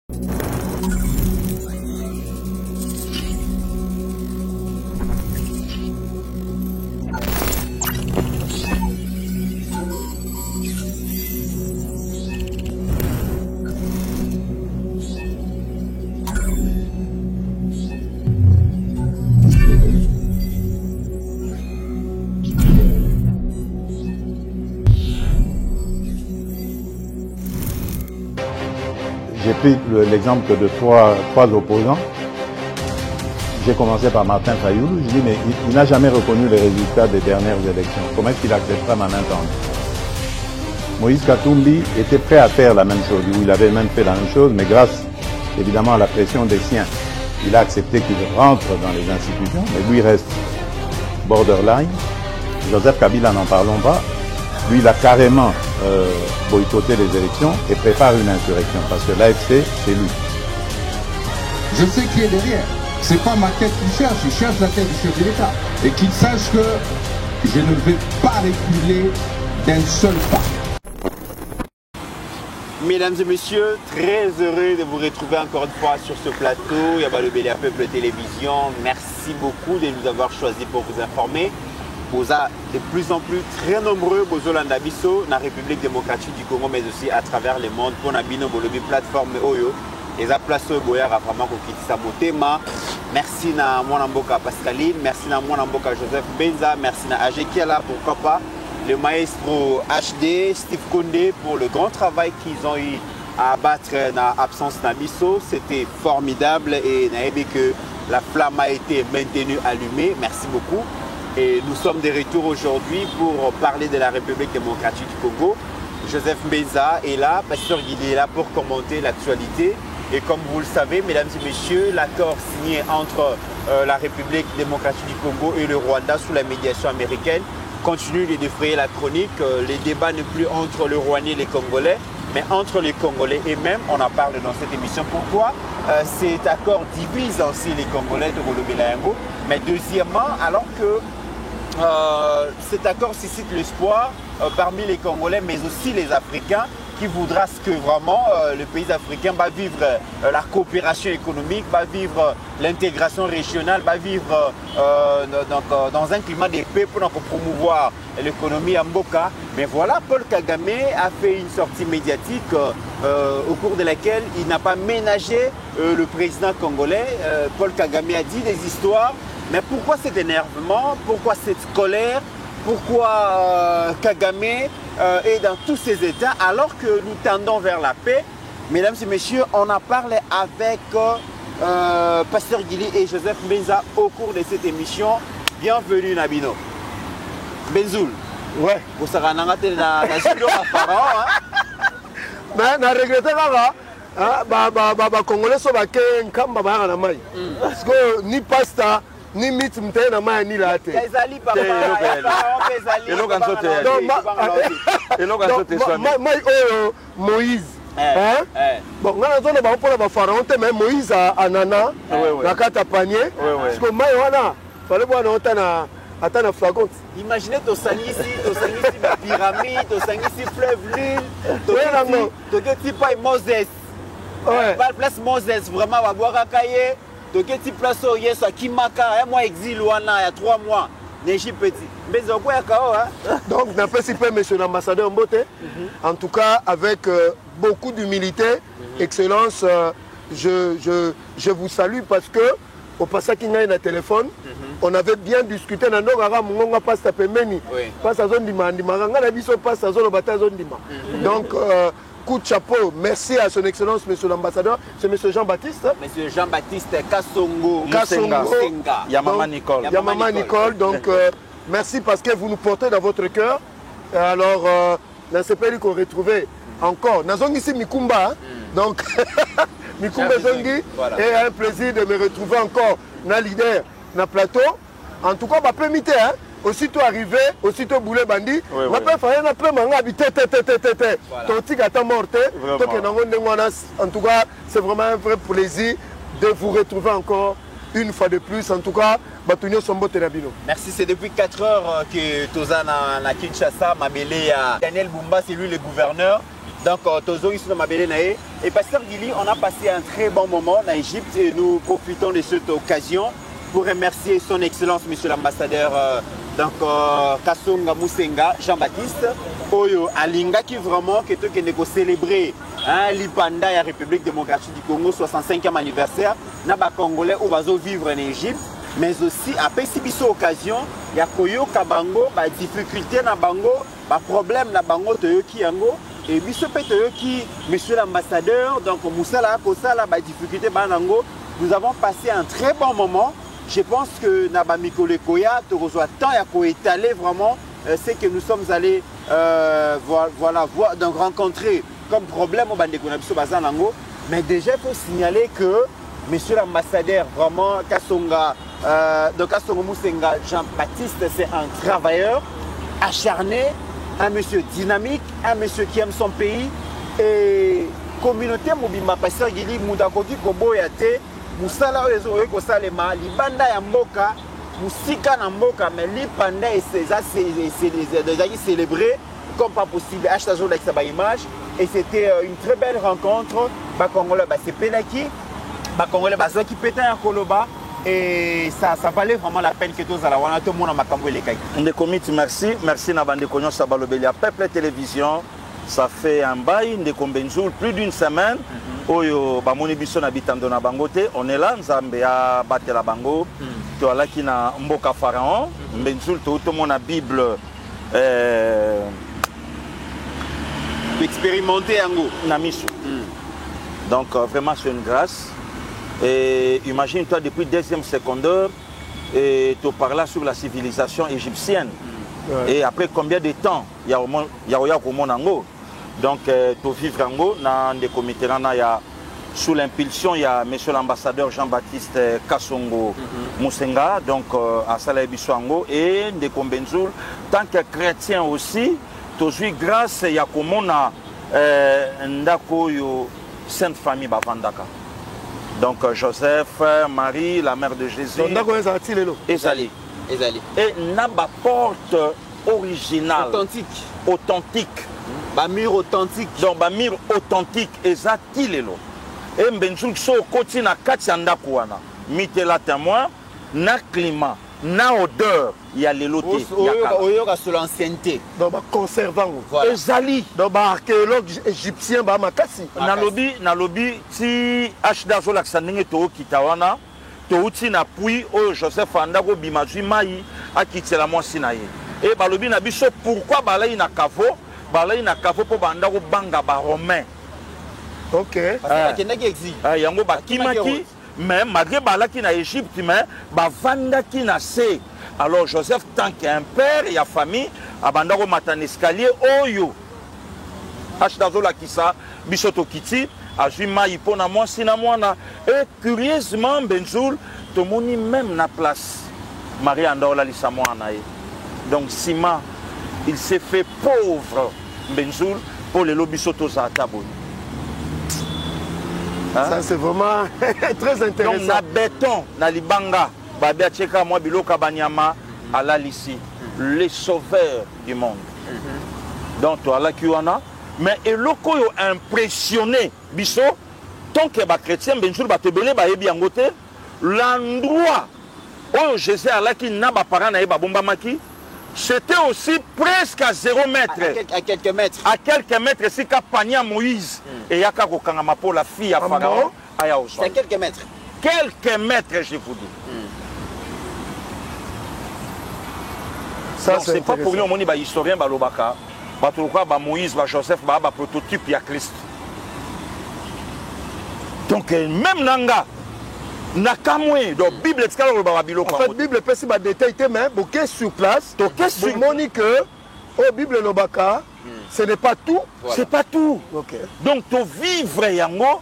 J'ai pris l'exemple de trois opposants. J'ai commencé par Martin Fayoulou. Je dis, mais il n'a jamais reconnu les résultats des dernières élections. Comment est-ce qu'il acceptera ma main tendue? Moïse Katumbi était prêt à faire la même chose. Il avait même fait la même chose, mais grâce évidemment à la pression des siens, il a accepté qu'il rentre dans les institutions, mais lui reste borderline. Joseph Kabila, n'en parlons pas. Lui, il a carrément boycotté les élections et prépare une insurrection parce que l'AFC, c'est lui. Je sais qui est derrière. C'est pas ma tête qu'il cherche, il cherche la tête du chef de l'État. Et qu'il sache que je ne vais pas reculer d'un seul pas. Mesdames et messieurs, très heureux de vous retrouver encore une fois sur ce plateau. Yaba le Bélia Peuple Télévision. Merci beaucoup de nous avoir choisis pour vous informer. Vous êtes de plus en plus très nombreux aux Olandabiso, dans la République démocratique du Congo, mais aussi à travers le monde. Pour Nabino Bolobi plateforme Oyo, et à place Boya a vraiment kokitisa motema. Merci na Mwanamboka Pascaline, merci na Mwanamboka Joseph Benza, merci na Ajekiela pourquoi pas, le maestro HD, Steve Condé pour le grand travail qu'ils ont eu à abattre dans l'absence Nabiso. C'était formidable et naïbe que la flamme a été maintenue allumée. Merci beaucoup. Et nous sommes de retour aujourd'hui pour parler de la République démocratique du Congo. Joseph Benza est là, Pasteur Guidi est là pour commenter l'actualité. Et comme vous le savez, mesdames et messieurs, l'accord signé entre la République démocratique du Congo et le Rwanda sous la médiation américaine continue de défrayer la chronique. Les débats ne plus entre le Rwandais et les Congolais, mais entre les Congolais et même, on en parle dans cette émission. Pourquoi cet accord divise aussi les Congolais de Rolobelango? Mais deuxièmement, alors que cet accord suscite l'espoir parmi les Congolais, mais aussi les Africains, qui voudra que vraiment le pays africain va vivre la coopération économique, va vivre l'intégration régionale, va vivre dans un climat de paix pour promouvoir l'économie à Mboka. Mais voilà, Paul Kagame a fait une sortie médiatique au cours de laquelle il n'a pas ménagé le président congolais. Paul Kagame a dit des histoires. Mais pourquoi cet énervement? Pourquoi cette colère? Pourquoi Kagame est dans tous ces états alors que nous tendons vers la paix? Mesdames et messieurs, on a parlé avec Pasteur Guili et Joseph Benza au cours de cette émission. Bienvenue Nabino. Benzoul. Ouais. Vous savez, on a été dans le pharaon. Mais on a regretté là. Congolais sont baqués en camp na mai. Parce que ni pasta ni mit mte na mai ni latte. Ezali papa. Et Moïse. Bon, on a besoin de pour la pharaon mais Moïse a nana la carte à panier. Parce que mai wana fallait voir na attends flagon. Imaginez to sangi ici la pyramide, to sangi ici fleuve Nil, to geti pa Moses. Ouais. Place Moses vraiment va boire à Kaye. Donc tu place au yes à Kimaka, un mois exil ou il y a 3 mois. N'Égypte petit. Mais au quoi donc n'a pas si peu monsieur l'ambassadeur Mbote. En tout cas avec beaucoup d'humilité, excellence, je vous salue parce que au passage qu'il y a un téléphone, on avait bien discuté dans nos garas mungonga passe tapemeni. Passe à zone dimandi maranga na biso passe à zone bata zone dima. Donc coup de chapeau, merci à son excellence, monsieur l'ambassadeur, c'est monsieur Jean-Baptiste. Monsieur Jean-Baptiste Kassongo. Yamama Nicole. Yamama Nicole, donc merci parce que vous nous portez dans votre cœur. Alors, dans ce pays qu'on retrouvait encore, nous sommes ici Mikumba, donc Mikumba Zongi, et un plaisir de me retrouver encore dans leader, dans le plateau. En tout cas, ma permettez, aussitôt arrivé, aussitôt boulé bandit, ma père faisait un peu manga habité, en tout cas, c'est vraiment un vrai plaisir de vous retrouver encore une fois de plus. En tout cas, Batunio Sombo Tenabino. Merci, c'est depuis 4 heures que Tozana à Kinshasa m'a mêlé à Daniel Bumba, c'est lui le gouverneur. Donc, et Pasteur Guili, on a passé un très bon moment en Égypte et nous profitons de cette occasion pour remercier son Excellence, Monsieur l'ambassadeur Kasonga Musenga, Jean-Baptiste, Oyo Alinga, qui vraiment qui est célébrer l'Ipanda et la République démocratique du Congo, 65e anniversaire, Naba Congolais où va vivre en Égypte, mais aussi après si biso occasion, il y a Koyo Kabango, ba difficulté na bango, ba problème na bango toyo ki yango. Et biso toyo ki, Monsieur l'ambassadeur, donc Moussala Kosala, ba difficulté banango, nous avons passé un très bon moment. Je pense que Naba Mikole Koya te reçoit tant et à étaler vraiment ce que nous sommes allés voilà, voir, donc rencontrer comme problème au Bandekonabiso Bazanango. Mais déjà, il faut signaler que Monsieur l'ambassadeur, vraiment, Kasonga, donc Kasonga Musenga Jean-Baptiste, c'est un travailleur acharné, un monsieur dynamique, un monsieur qui aime son pays. Et communauté Mobimba Pasteur Guili Moudakoti Koboyate. Musala oyo kosalema libanda ya mboka musika na mboka mais lipanda c'est célébré comme pas possible acheter jour avec sa image et c'était une très belle rencontre ba congolais ba sepelaki ba congolais ba qui pété un koloba et ça valait vraiment la peine que tous ala wana tout monde na makambo elekaki Ndekomiti merci na bande konyo sa balobeli à Peuple Télévision. Ça fait un bail ndeko Mbenzul plus d'une semaine. Oyo bamoni biso na bitando na bango te, on est là nzambe ya batela bango to alaki na mboka pharaon Mbenzul to mona Bible expérimenter yango na miso. Donc vraiment c'est une grâce et imagine toi depuis deuxième secondaire et tu parles sur la civilisation égyptienne. Et après combien de temps il y a au Monango. Donc, tu vivre dans des comités, sous l'impulsion, il y a monsieur l'ambassadeur Jean-Baptiste Kasongo Musenga, donc à Salabiswango, et des Kombenzul. Tant que chrétien aussi, tu jouis grâce à Yakomona Ndako Sainte Famille Bavandaka. Donc, Joseph, Marie, la mère de Jésus. Ezali. Et Naba porte originale. Authentique. Bamir authentique. Donc bamir authentique ezati lelo. Et Mbenzul so koti na kati ya ndako wana. Mitela témoin na climat, na odeur ya lelo te. Oyoka sur l'ancienneté. Donc ba conservant. Ezali. Donc ba archéologue égyptien ba makasi. Nalobi ti ashda zo lakisa ndenge to kitawana. To uti na pui o Joseph andako bimazui mai akitela mwasi na ye. Et balobi na biso pourquoi balai na kavo? Balai na kavo po banda ko banga ba romain. OK. Yango ba kimaki mais malgré balaki na Égypte mais ba vanda ki na se. Alors Joseph tant qu'un père et a famille abanda ko matan escalier oyo. Ashdazo la kisa bisoto kiti azui mai pona mwasi na mwana et curieusement Mbenzul to moni même na place Marie andola lisa mwana ye. Donc Sima il s'est fait pauvre Mbenzul pour les lobisoto za taboni. Ça c'est vraiment très intéressant. Donc na béton na libanga babia tcheka moi biloka banyama ala lisi les sauveurs du monde. Donc toi la kiwana mais eloko yo impressionné biso tant que ba chrétien Mbenzul ba tebele ba yebi yangote l'endroit où Jésus ala ki na ba parana e ba bomba maki. C'était aussi presque à 0 mètre. À quelques mètres. À quelques mètres, c'est qu'à Pania Moïse. Et Yaka Kokangama pour la fille à Pharaon. C'est à quelques mètres. Quelques mètres, je vous dis. Ça, c'est pas pour nous, on est historien, Balobaka. Moïse, Joseph, prototype, il y a Christ. Donc, même Nanga. Nakamwe donc Bible est babilo en fait Bible peut si ba détail mais boké sur place donc sur monique au Bible lobaka ce n'est pas tout c'est pas tout OK donc to vivre yango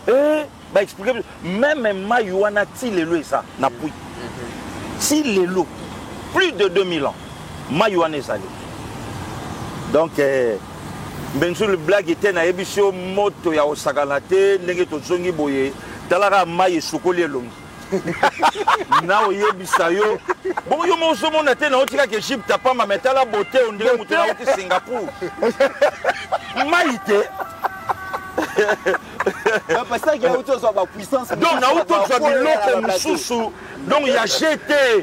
et ba expliquer même mayuana ti lelo ça na pui ti lelo plus de 2000 ans mayuana ezali donc Mbenzul blague était na ebisio moto ya osagalate ndenge to zongi boye talara maye sukoli elongi na oyebisa yo bon yo mozomona te na otika ke Egypte pas ma mettre la beauté on dirait mutu na oti Singapour maïté parce que il y a autre soit puissance donc na auto soit biloko mususu donc il y a jeté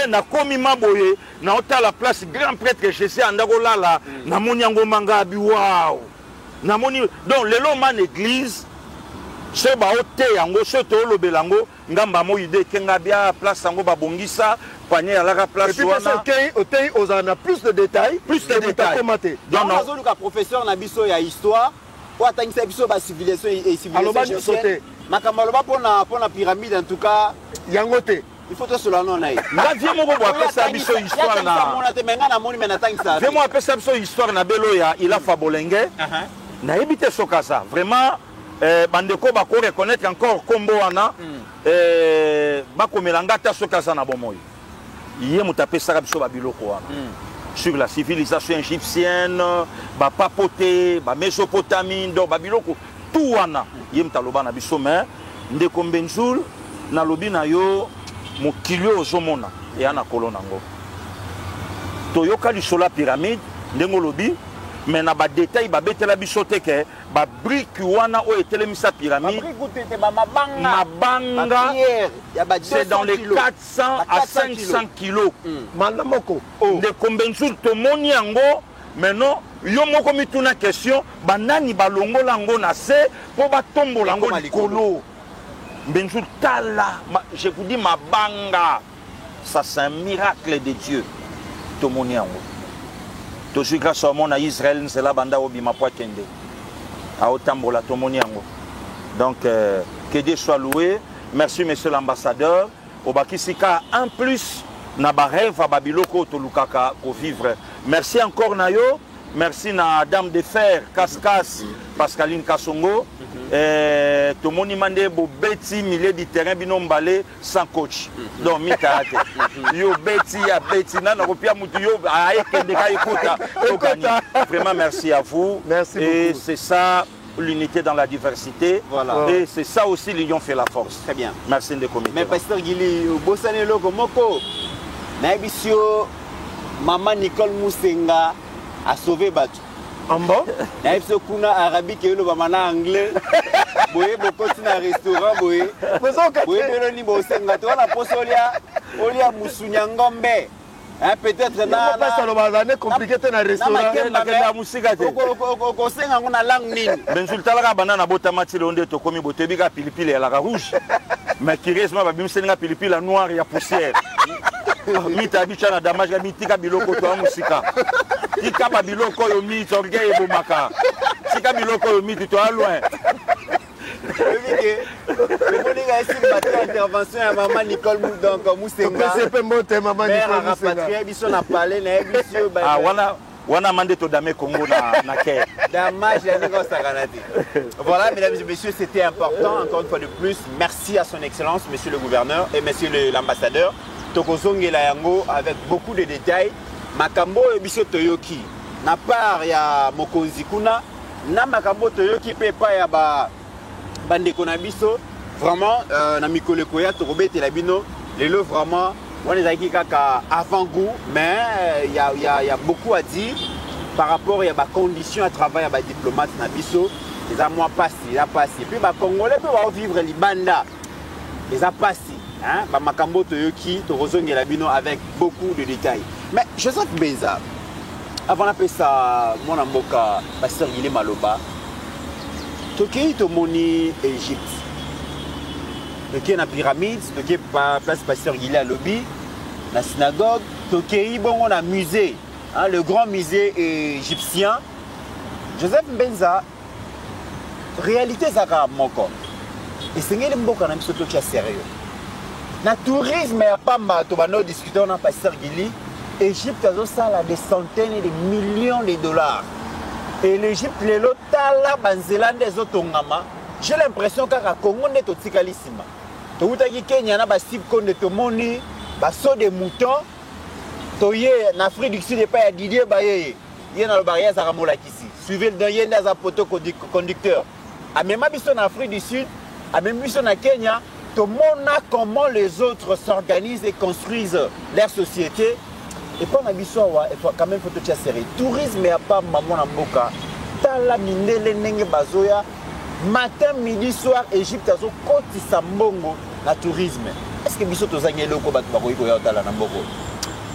na komi maboye na ota la place grand prêtre Jésus andako lala na moni yango manga bi wow na moni donc lelo man église se ba ote yango se to lobelango ngamba mo ide kenga bia place yango babongisa panier à la place wana otei ozana plus de détails donc nazo ka professeur na biso ya histoire pour atangisa biso ba civilisation et civilisation makambo loba pona pyramide en tout cas yango te il faut que cela non aille na vie moko bo apesa biso histoire na mona te menga na moni mena tangisa vie mo apesa biso histoire na beloya il a fabolenge na ebite sokasa vraiment bandeko ba ko reconnaître encore kombo wana bakomela ngata sokasa na bomoyi yé mutapesa biso ba biloko wana sur la civilisation égyptienne ba papoté ba Mésopotamie do ba biloko tout wana yé mutaloba na biso mais ndeko Mbenzul na lobi na yo mokilio ozomona ya na kolona ngo toyoka lisola pyramide ndengo lobi mais na ba détail ba betela biso te ke ba brique wana o etelemisa pyramide mabanga c'est dans les 400 à 500 kilos malamoko de Mbenzul tomoni yango maintenant yo moko mituna question banani balongola ngo na se po batombola ngo likolo Mbenzul tala je vous dis mabanga ça c'est un miracle de Dieu tomoni yango toujours grâce à mon Israël c'est la banda obima po kende a otambola tomoni yango donc que Dieu soit loué merci monsieur l'ambassadeur obakisika en plus na ba rêve babiloko to lukaka ko vivre merci encore na yo merci na dame de fer Kaskas Pascaline Kasongo tomoni mande bo beti milieu du terrain bino mbale sans coach donc mitate yo beti ya beti na kopia mutu yo aekende ka ikuta vraiment merci à vous merci et beaucoup. C'est ça l'unité dans la diversité voilà. Et c'est ça aussi l'union fait la force très bien merci de comité mais pasteur Gili bosane loko moko na ebisio maman Nicole Musenga a sauvé batu ambo na ebisio kuna arabique yo ba mana anglais boye bokoti na restaurant boye belo ni bosenga to na posolia olia musunya ngombe peut-être na ça lo bazane compliqué te na restaurant na kenda musika te ko senga ngona langue nini Mbenzul talaka banana botama ti londe to komi botebi ka pilipili ya la rouge mais curieusement ba bimsenga pilipili ya noir ya poussière mita bicha na damage ga mitika biloko to musika tika ba biloko yo mi torge e bomaka tika biloko yo mi to a loin intervention à maman Nicole donc Musenga c'est pas mon thème maman Nicole Musenga biso na parler na biso ah wana mande to dame Congo na ke damage ya nego sakanati voilà mesdames et messieurs c'était important encore une fois de plus merci à son excellence monsieur le gouverneur et monsieur l'ambassadeur tokozongela yango avec beaucoup de détails makambo biso toyoki na part ya mokonzi kuna na makambo toyoki pe pa ya bandeko na biso vraiment na mikoleko ya tokobetela bino lelo vraiment on est kaka avant-goût mais il y a beaucoup à dire par rapport à les conditions à travail à diplomate na biso les a mois passé puis ba congolais peut vivre libanda les a passé hein ba makambo toyoki tozongela bino avec beaucoup de détails mais Joseph Benza avant d'appeler ça mon amboka pasteur Guilé Maloba toki tomoni Égypte toki na pyramide toki place pasteur Guilé à lobby la synagogue toki bongo na musée hein, le grand musée égyptien Joseph Benza réalité zaka moko et sengeli mboka na biso toki sérieux na tourisme ya pamba to bano discuter na pasteur Guilé Égypte a ça des centaines et des millions de dollars. Et l'Égypte, les lotala banzela des otongama. J'ai l'impression que le Congo n'est pas tikalissima. Tu as dit Kenya na ba sip konde to moni, ba so de moutons. Toye en Afrique du Sud pas Didier Baye. Il y a le barrière za ramola kisi. Suivez le yenda za poto conducteur. A même biso en Afrique du Sud, a même biso na Kenya, tout le monde a comment les autres s'organisent et construisent leur société. Et pas ma bisoa, il faut quand même faut te serrer. Tourisme et pas maman en boka. Tala mindele nenge bazoya. Matin, midi, soir, Égypte a zo koti sambongo na tourisme. Est-ce que biso tozangi loko bat bakoyi ko ya tala na mboko?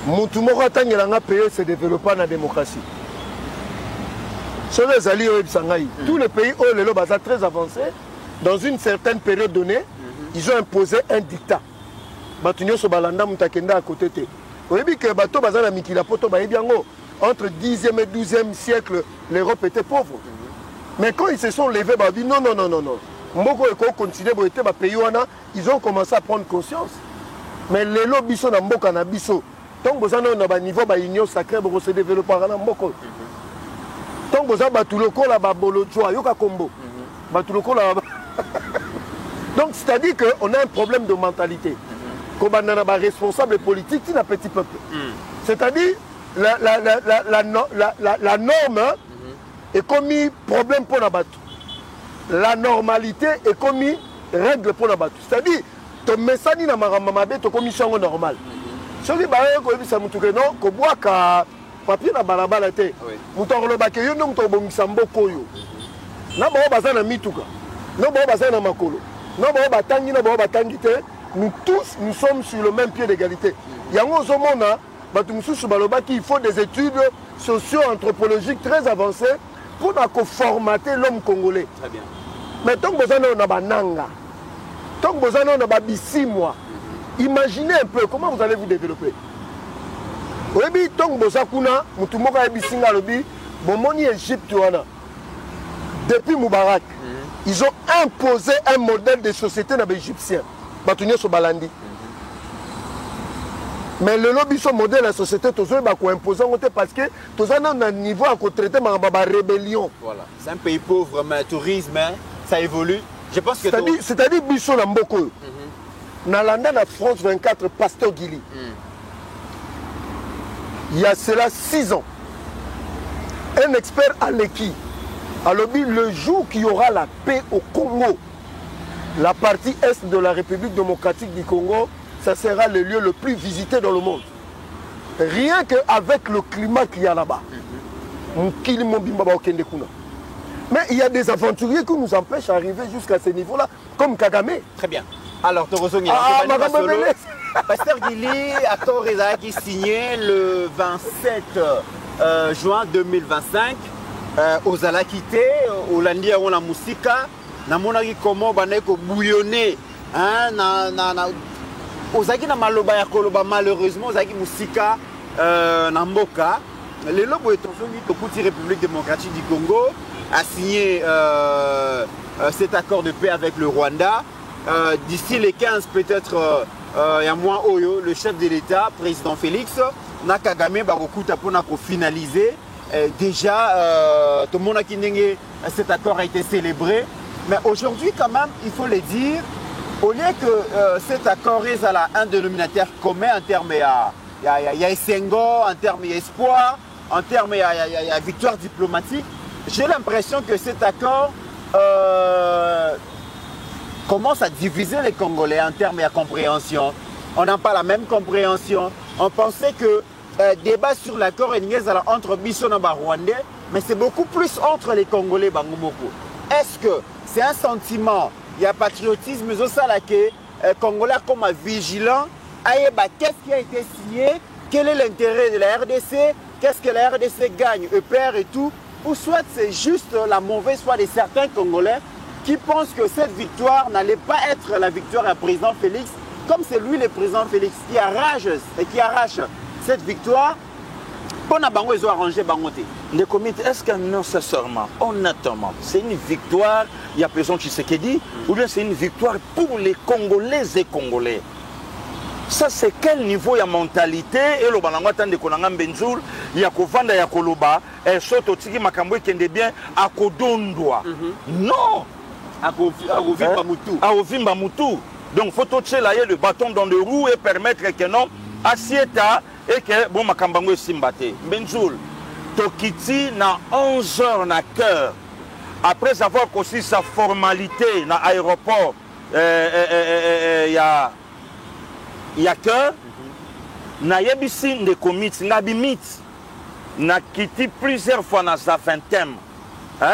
Mutu moko atangela pays se développe dans la démocratie. Sur les alliés tous les pays où les lobes sont très avancés, dans une certaine période donnée, ils ont imposé un dictat. Batunyo so balanda mutakenda à côté te. Vous voyez que bateau bazana mikila poto ba ebiango entre 10e et 12e siècle, l'Europe était pauvre. Mais quand ils se sont levés, bah dit non. Mboko eko continuer bo été ba pays wana, ils ont commencé à prendre conscience. Mais les lobbies sont dans mboka na biso. Donc vous avez un niveau de l'union sacrée pour se développer dans Mboko. Donc vous avez tout le corps là, Babolo Choa, Yoka Kombo. Donc c'est-à-dire qu'on a un problème de mentalité. Comme on a un responsable politique, c'est un petit peuple. C'est-à-dire la norme est commis problème pour la bateau. La normalité est commis règle pour la bateau. C'est-à-dire, ton message n'a pas de commission normale. Si vous avez non, que bois papier na balabala te. Muto lo bakeyo no muto bomisa mboko yo. Na ba bazana mituka. No ba bazana makolo. No ba batangi na ba batangi te. Nous tous nous sommes sur le même pied d'égalité. Yango zomona batu mususu balobaki il faut des études socio-anthropologiques très avancées pour formater l'homme congolais. Très bien. Mais tant que bazana on a bananga. Tant que bazana on a babisimwa. Imaginez un peu comment vous allez vous développer. Oui, tant que Bozakuna, Moutumoka et Bissinga Lobi, Bomoni Égypte, depuis Moubarak, ils ont imposé un modèle de société dans les Égyptiens. Batunio Sobalandi. Mais le lobby, son modèle de la société, tout ça, il imposé parce que tout ça, on a un niveau à traiter ma rébellion. Voilà. C'est un pays pauvre, mais le tourisme, ça évolue. Je pense que c'est-à-dire, Bissot Lamboko. Nalanda la France 24, Pasteur Guili. Il y a cela 6 ans. Un expert à l'équipe a lobby le jour qu'il y aura la paix au Congo. La partie est de la République démocratique du Congo, ça sera le lieu le plus visité dans le monde. Rien qu'avec le climat qu'il y a là-bas. Mais il y a des aventuriers qui nous empêchent d'arriver jusqu'à ce niveau-là, comme Kagame. Très bien. Alors, Torozongi, Pasteur Guili, accord qui signé le 27 juin 2025 aux Alakité, au Landia ou la Moussika, na monaki comment baneko bouillonner aux Aki na maloba ya koloba malheureusement aux Aki Moussika na Mboka. Le lobo est au Petit République démocratique du Congo a signé cet accord de paix avec le Rwanda. D'ici les 15 peut-être il y a moins Oyo, le chef de l'État, président Félix, Nakagame Barokuta pour finaliser. Déjà, tout le monde a dit que cet accord a été célébré. Mais aujourd'hui, quand même, il faut le dire, au lieu que cet accord ait un dénominateur commun en termes, il y a Essengo, en termes, il y a espoir, en termes, il y a victoire diplomatique. J'ai l'impression que cet accord commence à diviser les Congolais en termes de compréhension. On n'a pas la même compréhension. On pensait que débat sur l'accord entre Bissot et Rwandais, mais c'est beaucoup plus entre les Congolais et Bangomoko. Est-ce que c'est un sentiment, il y a patriotisme, mais aussi les Congolais comme vigilant, qu'est-ce qui a été signé, quel est l'intérêt de la RDC, qu'est-ce que la RDC gagne, EPR et tout, ou soit c'est juste la mauvaise foi de certains Congolais qui pensent que cette victoire n'allait pas être la victoire du président Félix, comme c'est lui le président Félix qui arrache cette victoire. Pour ils ont arrangé Bangote. Les comités, est-ce que nécessairement, honnêtement, c'est une victoire, il y a personne qui sait qui dit, ou bien c'est une victoire pour les Congolais et Congolais? Ça, c'est quel niveau de mentalité? Et le Banangwatan de Konangam Benzoul, il y a Kovanda, il y a Koloba, et Soto Tiki Makambwe qui est bien à Kodondwa. Non! À Ovimba Moutou. À Ovimba Moutou. Donc, il faut toucher le bâton dans le roue et permettre que non, Assieta et que bon Makambango Simbate. Benzoul, Tokiti na 11 heures na cœur. Après avoir aussi sa formalité dans l'aéroport ya cœur na yebisi ndeko miti nga bimiti na kiti plusieurs fois na za vingtaine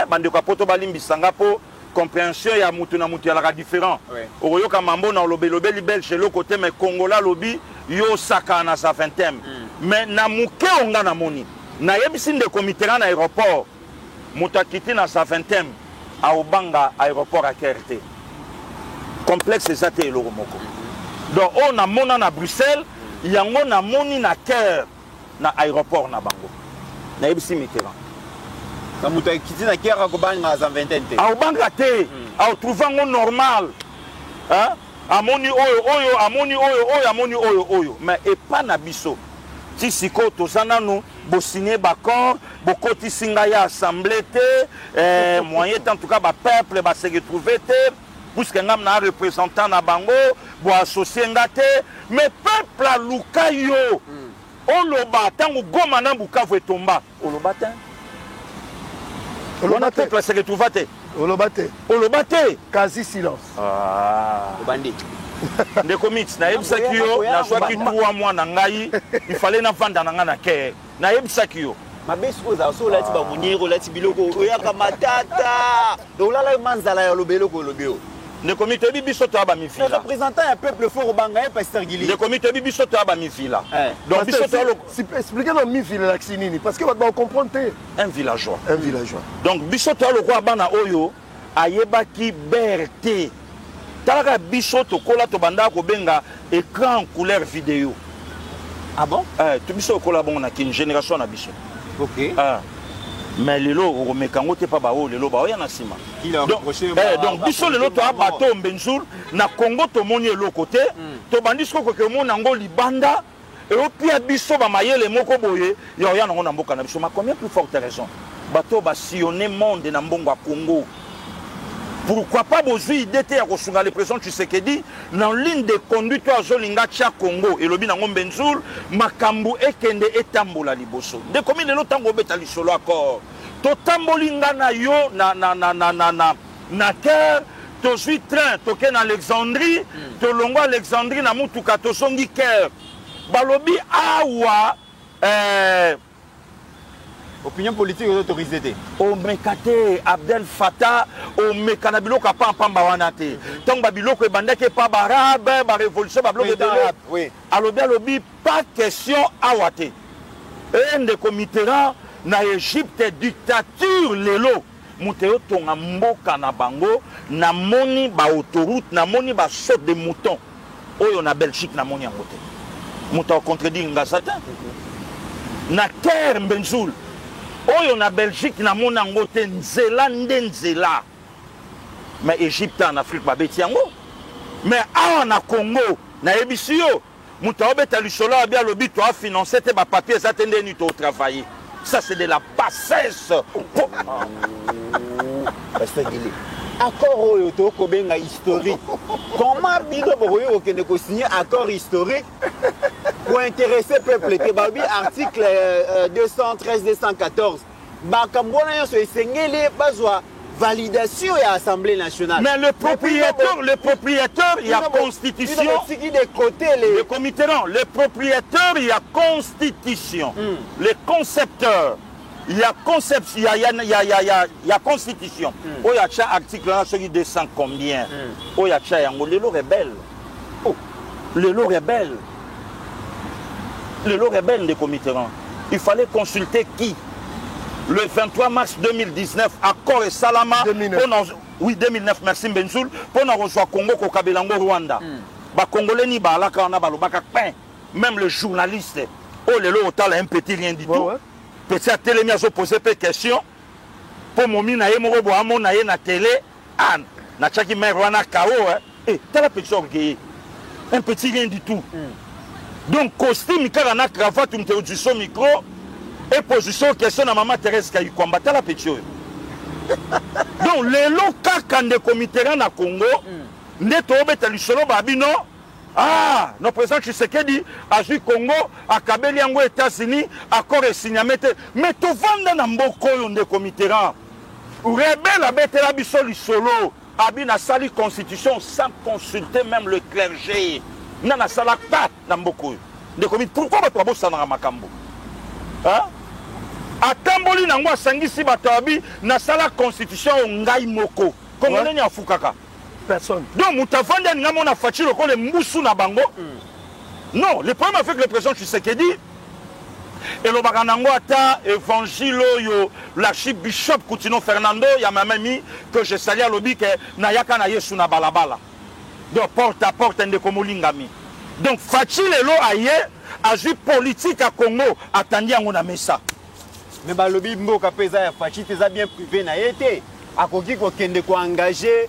bandeko apoto balimbisanga po compréhension ya mutu na mutu yalaka différent okoyoka mambo na olobelobeli belge lo côté mais congolais lobi yo saka na za vingtaine mais na muke onga na moni na yebisi ndeko mitera na aéroport mutu akiti na za vingtaine aobanga aéroport à KRT complexe eza te eloko moko donc on a mona na Bruxelles yango na moni na cœur na aéroport na bango na yebisi mitera Kamuta kiti na cœur akobanga za vingtaine te aobanga te aotrouvango normal hein amoni oyo amoni oyo amoni oyo mais epa na biso ti siko tozana no bo signer baccord bokoti singa ya assemblée te moyen en tout cas ba peuple ba se retrouver te puisque ngam na représentant na bango bo associer ngate mais peuple a luka yo oloba tango goma na Bukavu etomba oloba te on a peuple se retrouver te oloba te quasi silence obandi ndeko mix na yebisaki yo na zwaki 3 mois na ngai il fallait na vanda na nga na ke na yebisaki yo mabesi ko za so lati ba munyero lati biloko oyaka matata donc là manzala ya lobeloko lobeo ndeko mix to bibiso to aba mifila le représentant ya peuple fort banga et pasteur Gili ndeko mix to bibiso to aba mifila donc biso to expliquez nous mifila la kinini parce que va comprendre un villageois donc biso to lo ko bana oyo ayebaki berte talaka biso to kola to banda ko benga écran couleur vidéo ah bon to biso kola bon na kin génération na biso OK mais lelo o mekango te pa ba o lelo ba o ya na sima donc biso lelo to abato mbenzul na Congo to moni elo côté to bandisco ko ke mona ngo libanda et au pia biso ba mayele moko boye ya ya na mboka na biso ma combien plus forte raison bato ba sillonner monde na mbongo a Congo. Pourquoi pas bozui idée ya kosunga le président Tshisekedi na ligne de conduite à Zolinga Tcha Congo et lobi na Ngombenzul makambu ekende etambola liboso de komi lelo tango beta lisolo accord to tambolinga na yo na cœur to zui train to ken Alexandrie to longo Alexandrie na mutuka to songi cœur balobi awa opinion politique autorisée te o mekate Abdel Fattah o mekana biloko pa pamba wana te tant ba biloko ebandaki pa barabe ba révolution ba biloko de oui alobi pas question awate ndeko Mitterrand na Égypte dictature lelo muteo tonga mboka na bango na moni ba autoroute na moni ba saute de mouton oyo na Belgique na moni yango te muta contredire ngasata na terre mbenzul oyo na Belgique na mona ngo te nzela nzela mais Égypte en Afrique ba beti yango mais awa na Congo na yebisi yo muta obeta lisolo abia lobi to a financer te ba papier ça tende ni to travailler ça c'est de la bassesse pasteur Gili accord oyo to ko benga historique comment bino boyo okende ko signer accord historique pour intéresser peuple te babi article 213 214 bakambona yo so esengeli bazwa validation ya Assemblée nationale mais le propriétaire il y a constitution de côté le comité le propriétaire il y a constitution les concepteurs il y a concept il y a constitution o ya cha article là celui 200 combien o ya cha yango lelo rebelle de comité il fallait consulter qui le 23 mars 2019 accord et Salama 2009 merci Benzoul pour nous rejoindre Congo ko kabelango Rwanda ba congolais ni ba alaka na balobaka pain même le journaliste lelo otala un petit rien du tout petit télémi a posé des questions pour momi na ye moko bo amona ye na télé na chaki mer wana kao tala petit orgueil un petit rien du tout donc costume kaka na cravate mte du son micro et position question na maman Thérèse Kayi combattre la petit donc les locaux de comité na Congo neto obeta lisolo babino non président Tshisekedi a joué Congo a kabeli yango États-Unis accord et signamete mais to vanda na mboko yo de comité rebelle abetela biso lisolo abi na sali constitution sans consulter même le clergé na na sala ta na mboko de komi pourquoi bato bosana makambo hein atamboli nango asangisi bato abi na sala constitution ngai moko congolais ni afukaka personne donc mutavanda ni ngamona fachi lokole mbusu na bango non le problème avec le président Tshisekedi et le baganango ata évangile yo l'archibishop Coutinho Fernando ya mamami que je salue à lobby que na yaka na yesu na balabala donc porte à porte ndeko molingami donc fachi lelo aye azui politique à Congo atandi yango na mesa mais ba lobby mboka peza ya fachi teza bien privé na yete akoki ko kende ko engager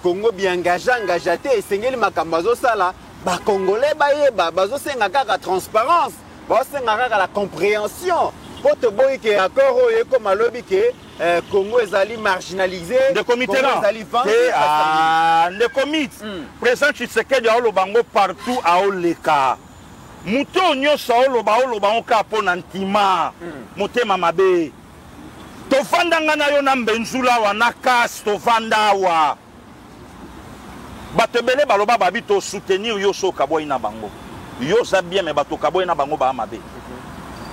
Congo bien engagé te esengeli makambo zo sala ba congolais bayeba bazo senga kaka transparence basenga kaka la compréhension poto boy ke accord oyo comme alobi ke Congo ezali marginalisé de comité là de comité président Tshisekedi a bango partout a oleka muto nyoso oloba oka pona ntima motema mabe to fandanga na yo na mbenzula wa na kas to fanda wa bato belé baloba babi to soutenir yo so kaboy na bango yo za bien mais bato kaboy na bango ba mabe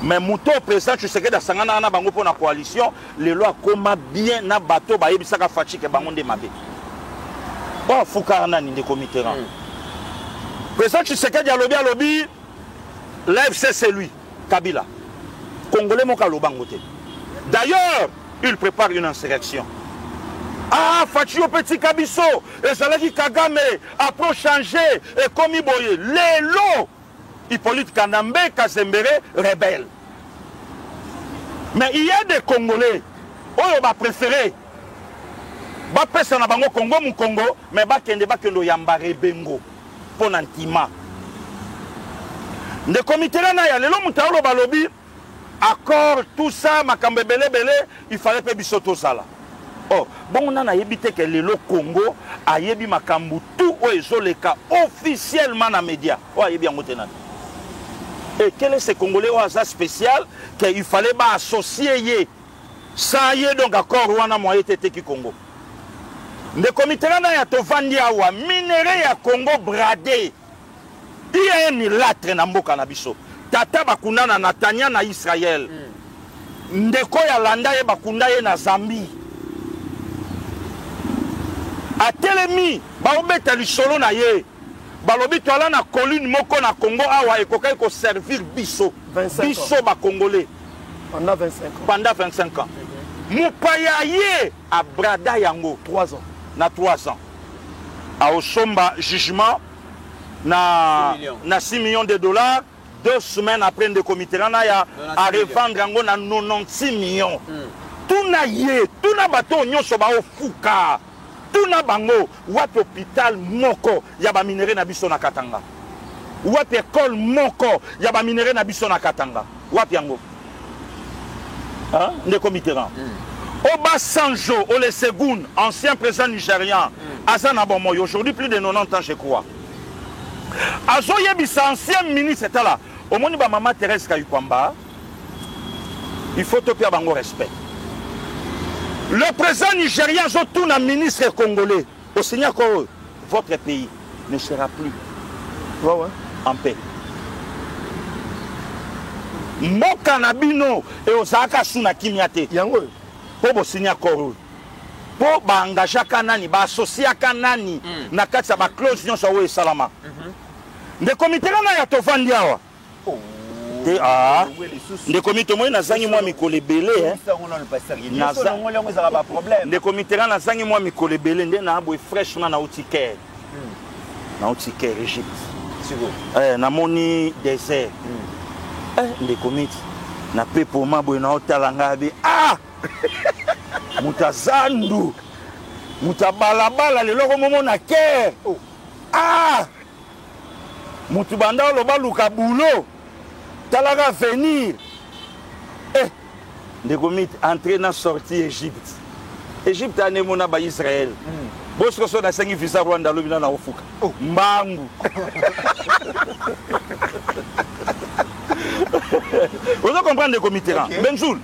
mais muto président Tshisekedi sangana na bango pona coalition le loi koma bien na bato ba yebisaka fachi ke bango nde mabe ba fuka na ni de comité là président Tshisekedi alobi l'AFC c'est lui Kabila congolais mo ka lobango te d'ailleurs il prépare une insurrection. Ah, Fachio Petit Kabiso, et Zalaki Kagame, après changer, et comme il boye, Lélo, Hippolyte Kanambe, Kazembere, rebelle. Mais il y a des Congolais, on va préférer. Ba pesa na bango Congo mu Congo, mais ba kende yambare bengo, pour nantima. De comité là, il y a le mutalo balobi, accord, tout ça, makambe belé, il fallait que bisoto sala. Oh, bon, on a évité que le Congo a yebi makambu tout au ezoleka officiellement dans les médias. Oh, yebi angotenan. Et quel est ce Congolais au hasard spécial qu'il fallait associer ça y est donc accord wana moyen tete ki Congo. Le comité là ya to vandi awa minerai ya Congo bradé. Il y a un latre na mboka na biso. Tata bakunda na Natania na Israël. Ndeko ya landa ye bakunda ye na Zambie. A telemi baobeta lisolo na ye balobi toala na colline moko na Congo awa ekokai ko servir biso biso ba congolais pendant 25 ans mupaya ye a brada yango 3 ans na 3 ans a osomba jugement na 6 millions de dollars 2 semaines après de comité na ya a revendre yango na 96 millions tout na ye tout na bato nyonso ba ofuka tuna bango wapi hôpital moko ya ba minéré na biso na Katanga wapi école moko ya ba minéré na biso na Katanga wapi yango hein de comité là Obasanjo Olusegun ancien président nigérian Azana Bomoy aujourd'hui plus de 90 ans je crois azoyebisa ancien ministre là au moni ba maman Thérèse Kayukwamba il faut topia bango respect. Le président nigérien, tout un ministre congolais, au Seigneur, votre pays ne sera plus en paix. Mboka na bino et osaka suna kimiate. Yango. Pour Seigneur Koro. Pour ba engager kanani, ba associer kanani na kati ya ba clause nyoso we salama. De comité na ya tovandi awa. Les comités moi nazangi moi mikolo belé les comités là nazangi moi mikolo belé ndé na boy fraîchement na otiker Égypte na moni désert les comités na pepo ma boy na otalanga be mutazandu mutabalabala le loko momo na ker mutubanda lo baluka boulot Talaga venir. De commis entrer dans sortie Égypte. Égypte a némona ba Israël. Bosco so na sengi visa Rwanda lobina na ofuka. Mbangu. Vous comprenez le comité là. Benjoul.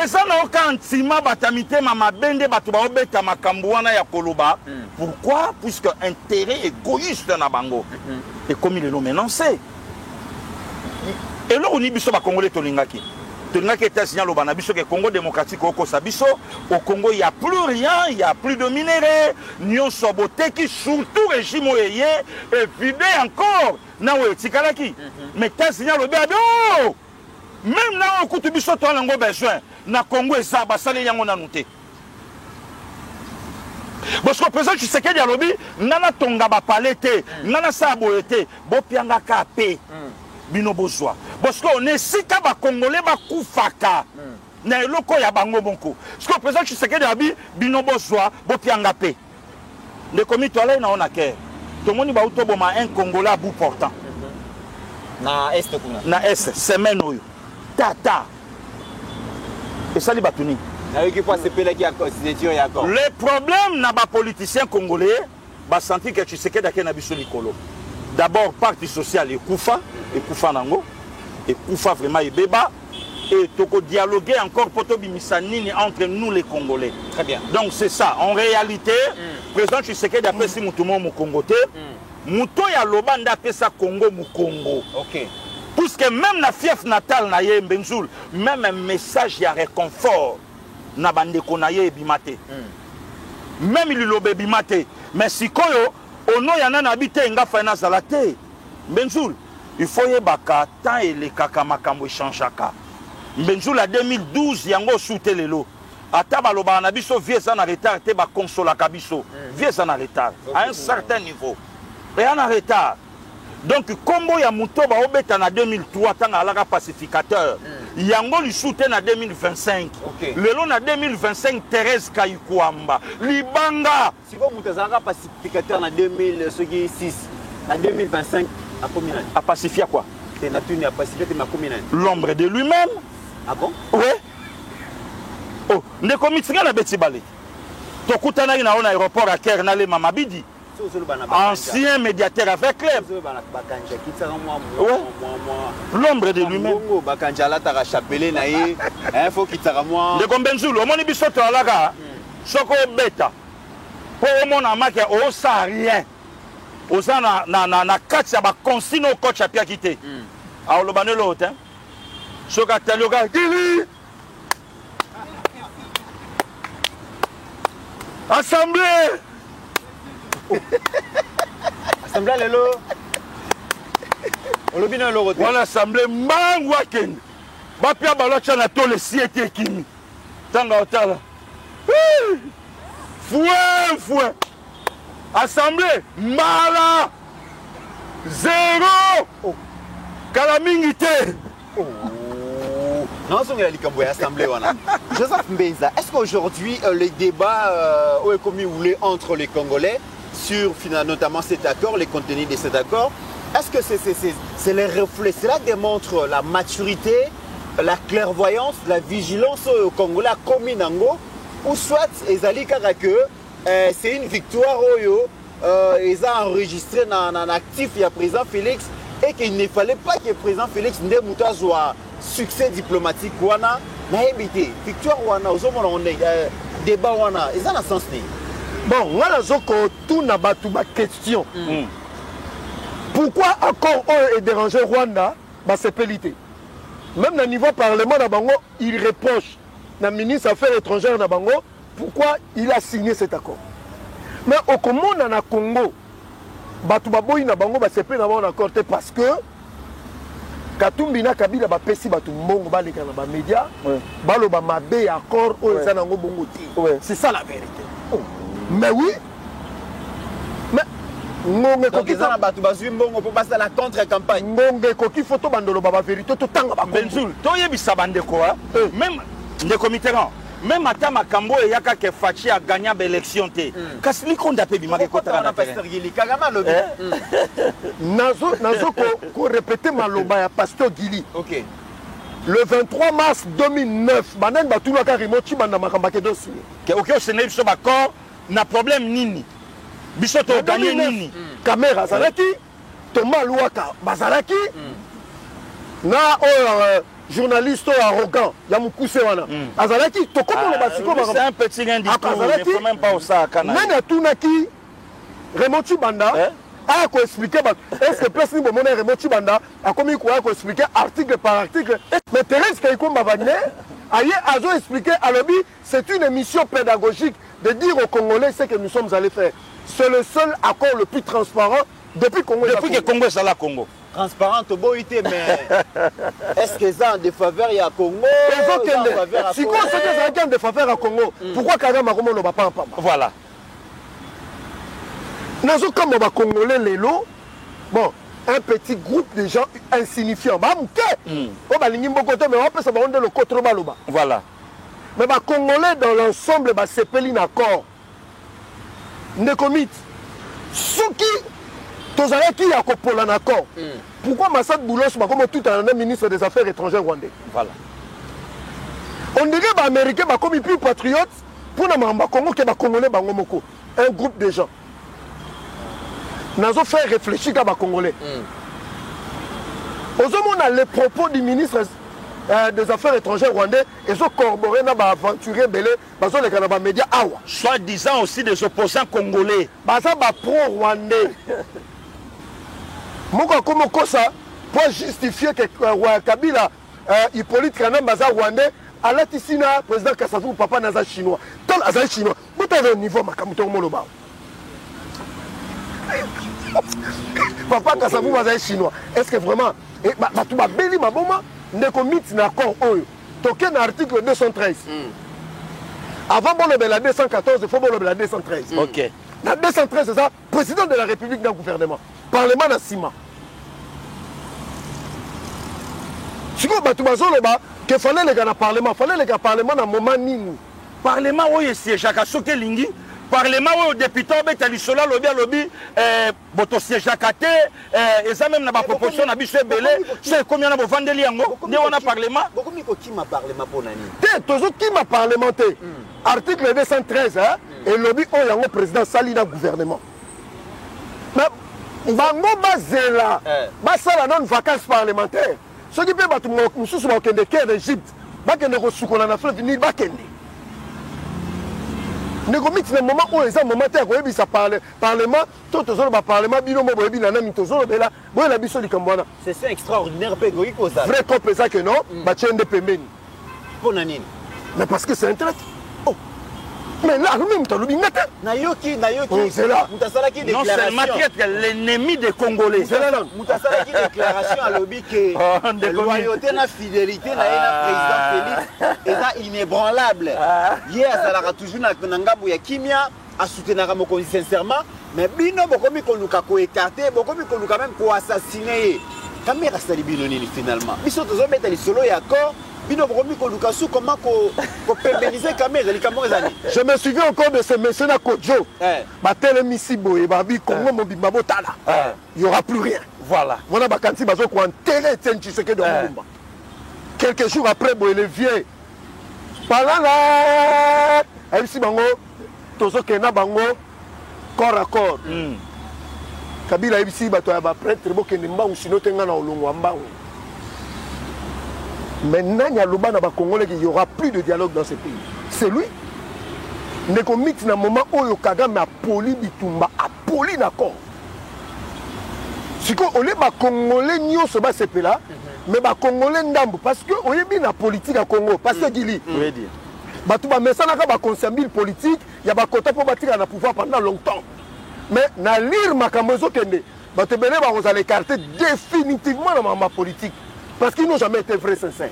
Et ça n'a aucun antima batamité mama bende batuba obeta makambuana ya koloba. Pourquoi? Puisque intérêt égoïste na bango. Et comme il est nommé énoncé. Et là on y biso ba congolais tolingaki. Tolingaki était signé au banabiso que Congo démocratique au Sabiso. Au Congo il y a plus rien, il y a plus de minéraux, nyon soboté qui surtout régime oyé et vidé encore na wetsikalaki. Mais t'as signé au bébé. Même là, on coûte biso to lango besoin. Na Congo et ça, basale yango na nouté. Parce que le président Tshisekedi a lobby, nana tonga ba palete, nana sa boyete, bo pianga kapé. Bino bozwa. Parce que on est sika ba congolais ba kufaka. Na eloko ya bango bonko. Parce que le président Tshisekedi a dit bino bozwa, bo pianga pe. Le comité là na on a cœur. Tout le monde ba uto boma un congolais à bout portant. Na est kuna. Na est semaine oyo. Tata. Et ça, les bâtonnés. Le problème, n'a pas politicien congolais, va sentir que tu sais qu'il y a un d'abord, parti social et Koufa Nango, et Koufa vraiment et Béba, et toko dialoguer encore pour Tobimissanini entre nous les Congolais. Très bien. Donc c'est ça. En réalité, président Tshisekedi d'après si Moutoumou Moukongote, Mouto ya Lobanda appelle ça Congo Moukongo. Ok. Puisque même la fief natale na ye Benzoul, même un message y a réconfort na bande konaye bimate. Même il lobe bimate. Mais si koyo, ono yana na habité nga faina zalate. Benzoul, il faut y baka tant et les kaka makambo chanchaka. Benzoul à 2012 yango soute lelo. Ata baloba na biso vie ça na retard te ba consola kabiso. Vie ça na retard à un certain niveau. Et en retard. Donc, Combo ya Moutoba obeta na 2003 tant alaka pacificateur. Yango li soutien na 2025. Le long na 2025 Thérèse Kayikuamba. Libanga. Si vous Moutazanga pacificateur na 2006, na 2025 à combien? A pacifier quoi? C'est na tuni à pacifier ma combien? L'ombre de lui-même. Ah bon? Oui. Oh, ne komitsinga na betibale. Tokutana ina on aéroport à Caire na le Mamabidi. Ancien médiateur avec Clem. L'ombre de lui-même. Le Gombenzulu, au moni bisoto alaga, soko beta. Pour mon amake, on sait rien. On sait na katsa ba consigne au coach à Pierre Quitté. A le banne l'autre. Soka teloga Gili. Assemblée. Assemblée lelo. Olobina lo roté. Voilà assemblée mangwaken. Ba pia balocha na to le siete kimi. Tanga otala. Fouin. Assemblée mala. Zéro. Calamité. Non, c'est une assemblée. Joseph Mbenza, est-ce qu'aujourd'hui, les débats ont commis entre les Congolais sur notamment cet accord, les contenus de cet accord, est-ce que c'est les reflets, cela démontre la maturité, la clairvoyance, la vigilance au Congolais commis Nango, ou soit c'est une victoire ils ont enregistré dans actif il y a président Félix et qu'il ne fallait pas que le président Félix Ndemouta soit succès diplomatique wana na évité victoire wana on débat wana ils ont un sens ni bon voilà zoko tout na batu ba question pourquoi accord est dérangé Rwanda ba sepelité même na niveau parlement na bango il reproche na ministre affaires étrangères na bango pourquoi il a signé cet accord mais au Congo na Congo batu ba boyi na bango ba sepelé na bango accord parce que Katumbi na Kabila ba pesi batu mbongo ba leka na ba média balo ba mabe accord o eza nango bongo ti c'est ça la vérité mais oui mais ngonge koki za na batu bazwi mbongo po basa la contre campagne ngonge koki photo bandolo ba vérité to tanga ba Benzoul to yebisa bandeko même ndeko Mitterrand même ata makambo e yaka ke Fachi a gagné l'élection té kasi ni konda pe bimake kota na pasteur Gili Kagama lobi nazo ko répéter maloba ya pasteur Gili. OK. Le 23 mars 2009 banen batuna ka remote banda makamba ke dossier ke OK ce n'est pas d'accord na problème nini biso to gagné nini caméra zalaki Thomas Louaka bazalaki na journaliste arrogant ya mukuse wana azalaki tokomona basiko c'est un petit gain du tout, il faut même pas ça kana nani atunaki Raymond Chibanda a expliquer est-ce que place ni bomona Raymond Chibanda a commis quoi expliquer article par article mais Thérèse Kaikomba Bagné aye azo expliquer à lobby c'est une émission pédagogique de dire aux Congolais ce que nous sommes allés faire. C'est le seul accord le plus transparent depuis Congo. Depuis que Congo est là Congo. Transparente boité mais est-ce que ça en défaveur il y a Congo? Si quoi c'est en défaveur à Congo, pourquoi Kagame a comment ne va pas en parler? Voilà. Nazo comme on va Congolais les lots. Bon, un petit groupe de gens insignifiants. Bah mouké. On va ligner beaucoup côté mais on peut se rendre le côté baloba. Voilà. Mais bah Congolais dans l'ensemble bah c'est pelin accord. Ne commit. Ceux qui Tozalaki a coupé un accord. Pourquoi Massad Boulos m'a comme tout un ministre des Affaires étrangères rwandais? Voilà. On dirait que les Américains sont comme plus patriotes pour les Congo que les Congolais. Un groupe de gens. Nous avons fait réfléchir les Congolais. Aujourd'hui, les propos du ministre des Affaires étrangères rwandais, ils ont corroboré dans l'aventure belé, dans les médias. Soit disant aussi des opposants congolais. Ils pro-rwandais. Ça, pour justifier que Kabila, Hippolyte Kanam Baza rwandais, à la Tissina, président Kassavou, papa Naza chinois. Tant Naza chinois, vous avez un niveau Makamuto Moloba. Papa Kassavou Baza chinois. Est-ce que vraiment, tu m'as béli ma bombe, ne commit d'accord oyo. Token article 213. Avant bon le 214, il faut bon le 213. OK. La 213 c'est ça, président de la République dans le gouvernement. Parlement na Sima. Si vous avez qu'il fallait les gars dans Parlement, fallait les gars Parlement dans moment nini. Parlement où il siège à Soke Lingi, Parlement où le député est allé sur la lobby, boto siège à Kate, et ça même dans la proposition n'a biché belé, c'est combien on a vendu liango, ni on a Parlement. Beaucoup qui m'a Parlement pour nani. Toujours qui m'a parlementé. Article 213, et lobby où il y a un président sali dans le gouvernement. Mais bango bazela, basala non vacances parlementaires. Ceux qui peuvent battre mon sous au Kende d'Égypte, bakende ko sukona na fleuve Nil bakende. Négomit le moment où les hommes momentaires ko yebisa parlement, tout zo ba parlement bino mo boyebi na nami to zo bela, boye la biso likambwana. C'est extraordinaire pe goyi ko ça. Vrai comme ça que non, ba tiende pembeni. Pour nani. Mais parce que c'est un traite. Oh. Mais là, nous sommes ngata. Nayoki. C'est là. Mutasalaki non déclaration. seulement être l'ennemi des Congolais. C'est là. Mutasalaki déclaration à lobby que loyauté na fidélité na président Félix est inébranlable. Hier ça l'a toujours na ngambo ya kimia a soutenir Mokonzi sincèrement, mais bino bokomi ko luka ko écarter, bokomi ko luka même ko assassiner. Caméra sali bino nini finalement. Biso tozo mettre les solo ya corps. Comment je me souviens encore de ce monsieur là Kodjo. Il n'y aura plus rien. Voilà. Voilà bakanti bazo ko enterrer Etienne Tshisekedi de Lumumba. Quelques jours après il est vieux. Par là MC bango tozo kena bango corps à corps. Kabila MC bato ya ba prêtre bo kende mbangu sino tenga na olongo mbangu. Maintenant, il y a le Congolais Congolais qu'il n'y aura plus de dialogue dans ce pays. C'est lui. Nous avons mis un moment où le Kagame a poli Bitumba, a poli d'accord. Si on est Congolais, nous sommes ce pays-là, mais les Congolais n'ambo parce que on est bien la politique à Congo. Parce que Gili, mais ça n'a pas conservé politique, il y a des quotas pour bâtir le pouvoir pendant longtemps. Mais na lire Makamozo Kende, vous allez écarter définitivement la politique. Parce qu'ils n'ont jamais été vrais sincères.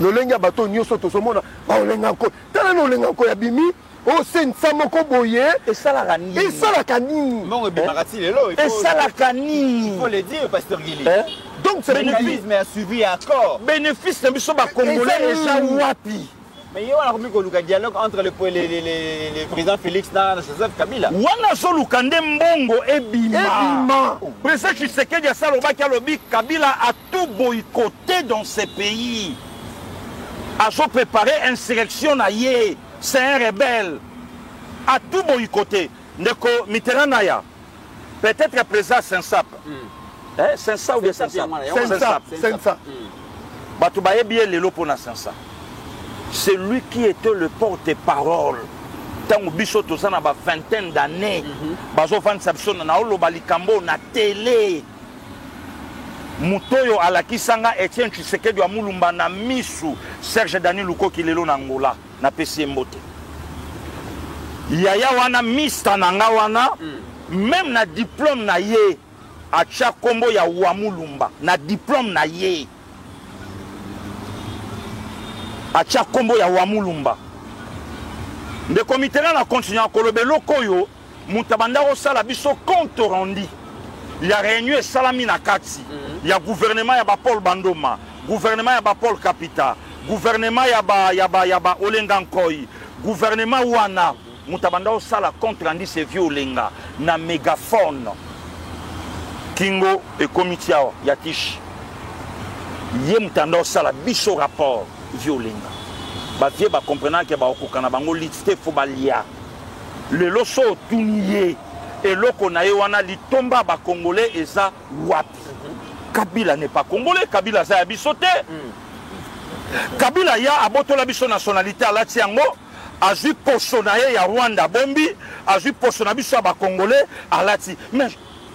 Le lenga bateau nyo soto somona ba lenga ko. Tala no lenga ko ya bimi o sensa moko boye et ça la kanini. Et ça la kanini. Mon bimarati lelo. Et ça la kanini. Il faut le dire pasteur Gili. Donc c'est bénéfice mais a suivi accord. Bénéfice de biso ba congolais et ça wapi. Mais il y a un dialogue entre le président Félix et Joseph Kabila. Wana so lukande mbongo ebima. Président Tshisekedi a saloba ki alobi Kabila a tout boycotté dans ces pays. A so préparé insurrection na ye, c'est un rebelle. A tout boycotté. Ndeko Mitterrand ya. Peut-être président Sensap. Sensap ou bien Sensap. Sensap. Batoubaye bien lelo pour ça. C'est lui qui était le porte-parole. Tant que biso to ça na ba vingtaine d'années. Bazo fan sabso na olo balikambo na télé. Mutoyo alakisanga Etienne Tshisekedi wa Mulumba na misu Serge Dani Luko kilelo na Angola na pesi mbote. Yaya wana mista nanga wana même na diplôme na ye acha kombo ya wa Mulumba na diplôme na ye acha kombo ya wa Mulumba. De comité na continue à kolobe lokoyo mutabanda osala biso compte rendu. Il y a réunion salami na kati. Il y a gouvernement ya ba Paul Bandoma, gouvernement ya ba Paul Kapita, gouvernement ya ba Olenga Nkoyi, gouvernement wana mutabanda osala compte rendu ce vieux Olenga na mégaphone. Kingo et comité ya tish. Ye mutanda osala biso rapport vieux Olenga. Ba vie ba comprenant que ba okokana bango liste fo balia. Le loso tuniye et loko na ye wana litomba ba congolais eza wapi. Kabila n'est pas congolais, Kabila za bisoté. Kabila ya abotola biso nationalité à la tiango, azui posonaye ya Rwanda bombi, azui posona biso ba congolais à la ti. Mais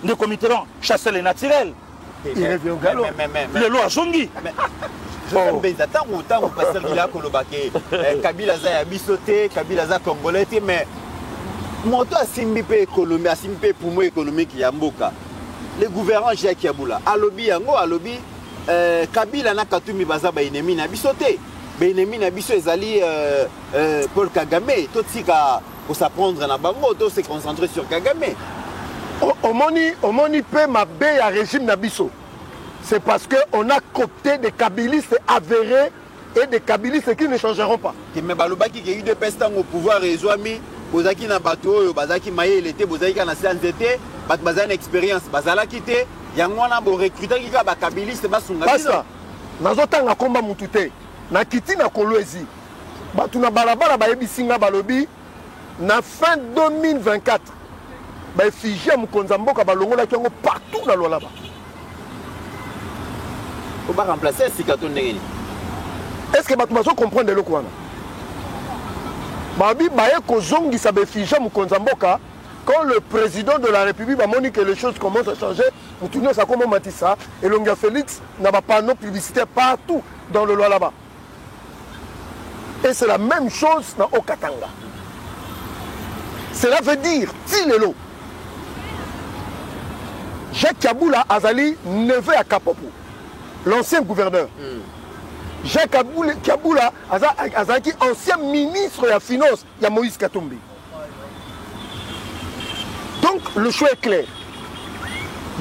ne commetteront chasser les naturels. Il revient au galop. Le lo azongi. Tant passer là kolobake Kabila za bisoté, Kabila za congolais mais moto asimbi pe économie, asimbi pe pour moi économique ya mboka. Le gouvernement Jacques Yaboula alobi yango alobi Kabila na Katumi baza ba ennemi na bisoté. Ba ennemi na biso ezali Paul Kagame, tout sika pour s'apprendre na bango, tout se concentrer sur Kagame. Omoni pe mabe ya régime na biso. C'est parce qu'on a coopté des kabylistes avérés et des kabylistes qui ne changeront pas. Mais balobaki qui a eu des pestants au pouvoir et Zouami, Bozaki na bateau, Bazaki Maye, il était Bozaki na séance d'été, Bazan expérience, Bazala quitté, Yangwana bo recruter qui a kabylistes basunga. Basta. Nazotanga komba mutute. Na kiti na kolwezi. Batu na balabala ba yebisinga balobi na fin 2024. Ba effigie mukonza mboka balongola kyango partout na lolaba. On va remplacer ce carton n'est. Est-ce que Batoumazo comprend de l'Okwana? Babi Baye Kozongi Sabefija Mukonzamboka, quand le président de la République a montré que les choses commencent à changer, Moutounio Sakomo Matissa et Longa Félix n'a pas de publicité partout dans le loi là-bas. Et c'est la même chose dans Okatanga. Cela veut dire, Tilelo, Jacques Kaboula Azali, neveu à Kapopo. L'ancien gouverneur. Jacques Kaboula Azaki, ancien ministre de la Finance, il y a Moïse Katumbi. Donc le choix est clair.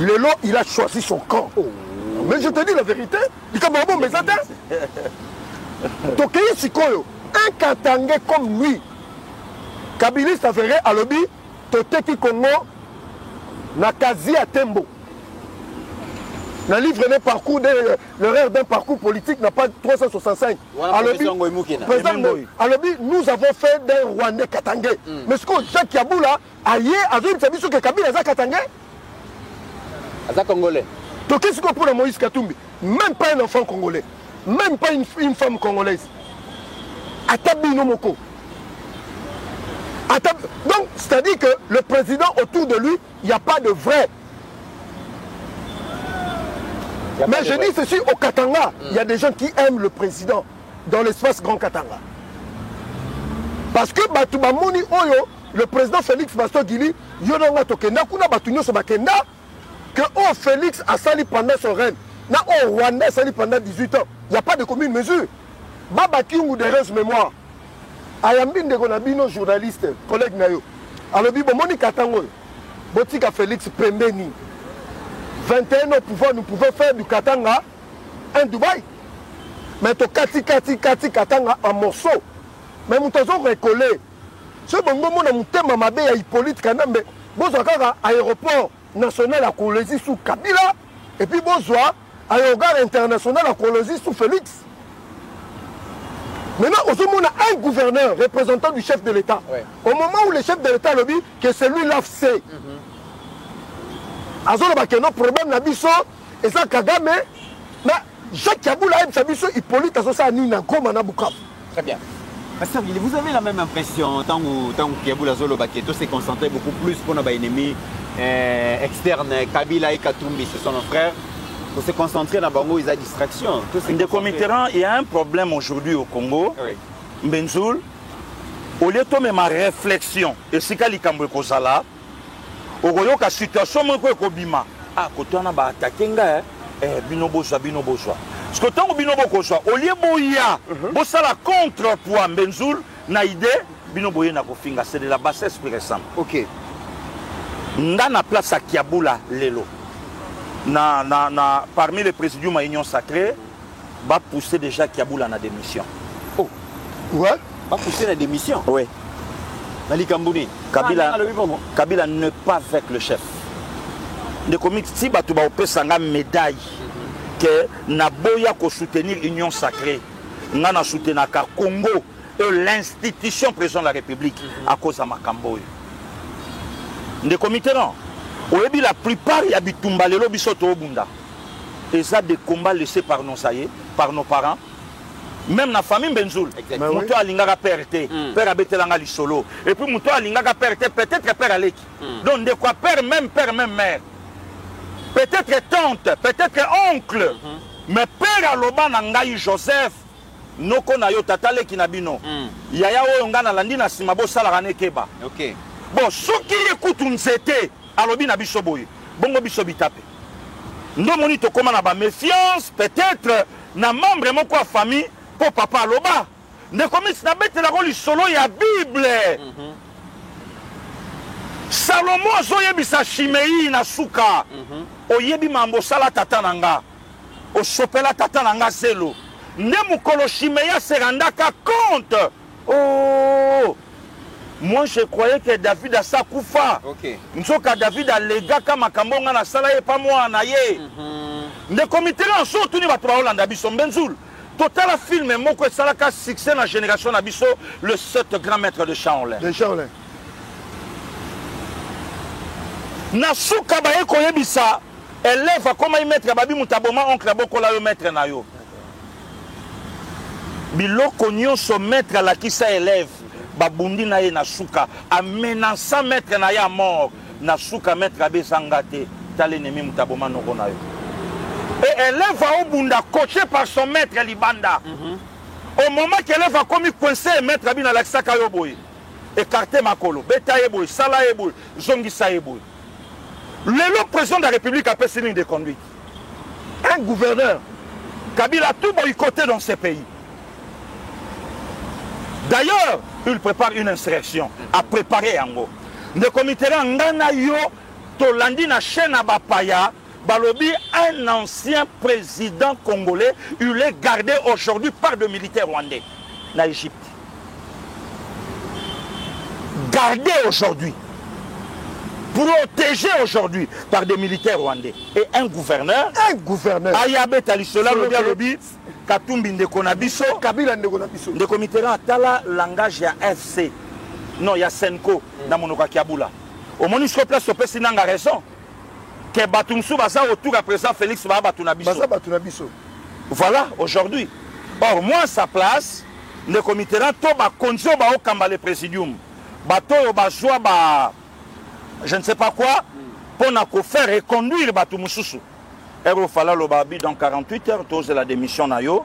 Lelo, il a choisi son camp. Mais je te dis la vérité, il dit bon, mais attends. Donc un Katangé comme lui, Kabiliste avéré à l'obbi, Toteki Congo, Nakazi à Tembo. Le livre d'un parcours, l'erreur d'un parcours politique n'a pas 365. Nous avons fait d'un Rwandais Katangé. Mais ce que Jacques Kaboula a dit, que Kabila est Katangé. C'est congolais. Donc qu'est-ce que pour Moïse Katumbi? Même pas un enfant congolais. Même pas une femme congolaise. Atabino Moko. Donc, c'est-à-dire que le président autour de lui, il n'y a pas de vrai. Mais je dis ceci au Katanga, il y a des gens qui aiment le président dans l'espace Grand Katanga. Parce que Batubamoni Oyo, le président Félix Bastogili, Yonanga Tokenda, Kuna Batunyo Sobakenda, que Félix a sali pendant son règne, na Rwanda a sali pendant 18 ans. Il n'y a pas de commune mesure. Baba Kingu de reste mémoire. Ayambin de Gonabino, journaliste, collègue Nayo. Alors, Moni Katango, Botika Félix Pembeni. 21 ans au pouvoir, nous pouvons faire du Katanga un Dubaï. Mais tu Kati Katanga en morceaux. Mais nous avons recollé. Ce bon moment, nous avons Mabé à Hippolyte Kanambe. Bozaka aéroport national à Kolezi sous Kabila. Et puis Bozoa, aéroport international à Kolezi sous Félix. Maintenant, on a un gouverneur, représentant du chef de l'État. Ouais. Au moment où le chef de l'État le dit que c'est lui l'AFC. Azolo bakeno problème na biso et ça Kagame mais Jacques Kabula aime sa biso Hippolyte Azosa Nina Goma na Bukavu. Très bien. Pasteur Guilé, vous avez la même impression, tant que Kabula Zolo Baketo s'est concentré beaucoup plus pour nos ennemis externes, Kabila et Katumbi, ce sont nos frères, pour se concentrer dans Bango, ils ont distraction. De Comitérant, il y a un problème aujourd'hui au Congo. Oui. Benzoul, au lieu de ma réflexion, et si Kalikambo Kozala, au lieu de la situation, je bima. Ah, quand on a attaqué, binobosa. Parce que tant que binobosa, au lieu de bosala contre-poids, Benzoul, na idée, binoboye na kofinga, c'est de la bassesse plus récente. Ok. Dans la place à Kiaboula, Lelo, parmi les présidiums à Union Sacrée, va pousser déjà Kiaboula na démission. Oh. Ouais. Va pousser la démission. Oui. Nali Kambouni. Kabila ne pas avec le chef. De comics, si tu vas opérer une médaille que Naboya ko soutenir Union Sacrée, n'a soutenir Congo et l'institution président de la République à cause de Makamboy. De comités non. La plupart y a bitumba lelo bisoto obunda. Et ça des combats laissés par nos saillés, par nos parents. Même la famille Benzoul, Mouto Alingaka perte, père Abetelanga Lisolo. Et puis Mouto Alingaka perte, peut-être père Aleki. Donc de quoi père même mère. Peut-être tante, peut-être oncle. Mais père Aloba Nangaï Joseph, Noko na yo tatale kinabino. Yaya Oyonga na landi na simabo salarane keba. Ok. Bon, ceux qui écoutent nzete, alobi na biso boye. Bongo biso bitape. Ndo moni to koma na ba méfiance, peut-être na membre moko ya famille. Papa aloba ne komis na bete la roli solo ya Bible. Salomo azoyebisa Shimei na suka. Oyebi mambo sala tata nanga. Osopela tata nanga selo. Ne mukolo Shimei se rendaka compte. Oh, moi je croyais que David a sa koufa. Ok. Nsoka David a lega kama kambonga na sala ye pa moi na ye. Ne comité là surtout ni batwa Holanda biso Benzoul. Total film moko esalaka succès dans la génération Nabiso, le 7 grand maître de Shaolin. De Shaolin. Nasuka baye koyebisa élève comment y mettre babi mutaboma oncle abokola yo maître na yo. Biloko nyonso maître la kisa élève babundi na ye nasuka amenança maître na ya mort nasuka maître abesangate tal ennemi mutaboma noko na yo. Et élève va au bunda coaché par son maître Libanda. Au moment qu'élève a commis coincé maître Abina Laksaka Yoboy. Écarté Makolo, Beta Yeboy, Sala Yeboy, Zongisa Yeboy. Le président de la République a fait ses lignes de conduite. Un gouverneur, Kabila a tout boycotté dans ces pays. D'ailleurs, il prépare une insurrection à préparer Yango. Le comité Ngana Yo, Tolandi na chaîne à Bapaya. Balobi, un ancien président congolais, il est gardé aujourd'hui par des militaires rwandais en Égypte. Gardé aujourd'hui, protégé aujourd'hui par des militaires rwandais. Et un gouverneur, Ayabe Talisola, Lobi, Katumbi Ndekonabiso, Kabila Ndekonabiso. De comité Tala, langage ya FC. Non, il y a Senko, dans mon Kiaboula. Au Monisco Place, au Pessi n'a raison. Que Batumsou Baza autour à présent Félix Batunabiso. Voilà, aujourd'hui. Or, moi, sa place, le comité là, tout va conduire au Kamba le présidium. Bato Bazoua, je ne sais pas quoi, pour faire reconduire Batumsou. Il fallait le babi dans 48 heures, tous la démission nayo,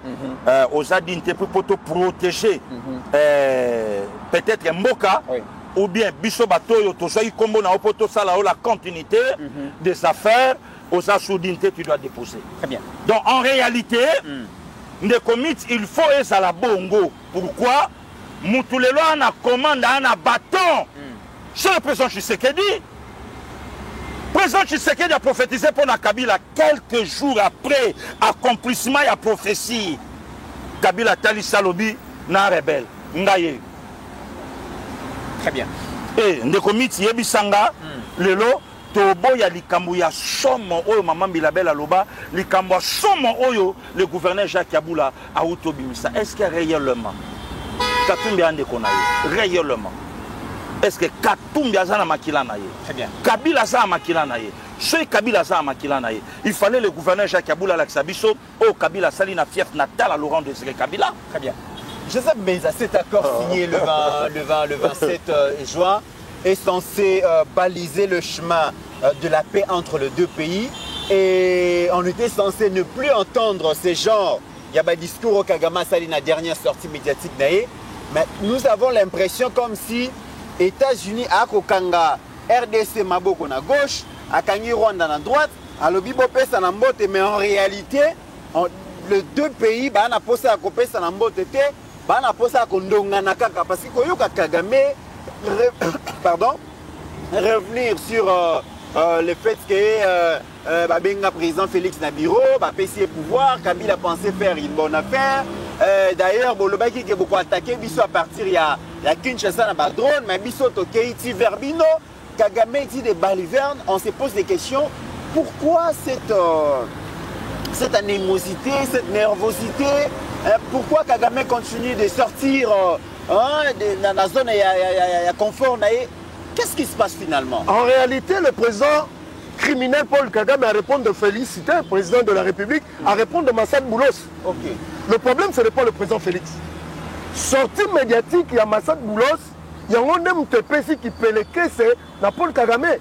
aux adintés pour protéger peut-être Mboka. Oui. Ou bien biso batoyo tozoyi kombo na opoto sala la continuité des affaires aux assoudintés tu dois déposer. Très bien. Donc en réalité, les commits il faut à la bongo. Pourquoi? Moutulelo na commande na bâton. C'est le président Tshisekedi. Le président Tshisekedi a prophétisé pour la Kabila quelques jours après accomplissement et prophétie. Kabila tali salobi na rebelle. Ngaye. Très bien. Et Ndekomiti Yebisanga, lelo, Tobo ya likambo ya somo oyo maman Bilabel aloba, likambo ya somo oyo le gouverneur Jacques Kabula a autobimisa. Est-ce que réellement, Katumbi ande konayo, réellement, est-ce que Katumbi aza na makila na ye? Très bien. Kabila aza na makila na ye. Chez Kabila aza na makila na ye. Il fallait le gouverneur Jacques Aboula Laksabiso, oh Kabila sali na fief natal à Laurent Désiré Kabila. Très bien. Joseph Benza, cet accord signé le 27 juin est censé baliser le chemin de la paix entre les deux pays. Et on était censé ne plus entendre ces genres. Il y a un discours au Kagame Sali, la dernière sortie médiatique. Mais nous avons l'impression comme si États-Unis a Kokanga, RDC Maboko na gauche, a Kangi Rwanda na droite, a Lobibo Pesa na mbote, mais en réalité, les deux pays, bah, na posé à Kopesa na mbote, bah, na posé à Kondonga na Kaka, parce que Koyoka Kagame, pardon, revenir sur le fait que Benga président Félix Nabiro, PC pouvoir, Kabila pensait faire une bonne affaire. D'ailleurs, Bolobaki qui est beaucoup attaqué, Bisso à partir, il y a Kinshasa na drone, mais Bisso Tokeiti Verbino, Kagame dit des balivernes, on se pose des questions. Pourquoi cette animosité, cette nervosité? Pourquoi Kagame continue de sortir dans la zone de confort? Qu'est-ce qui se passe finalement? En réalité, le président criminel Paul Kagame a répondu de féliciter le président de la République, à répondre de Massad Boulos. Okay. Le problème, ce n'est pas le président Félix. Sortie médiatique, il y a Massad Boulos, il y a un homme qui peut le caisser dans Paul Kagame.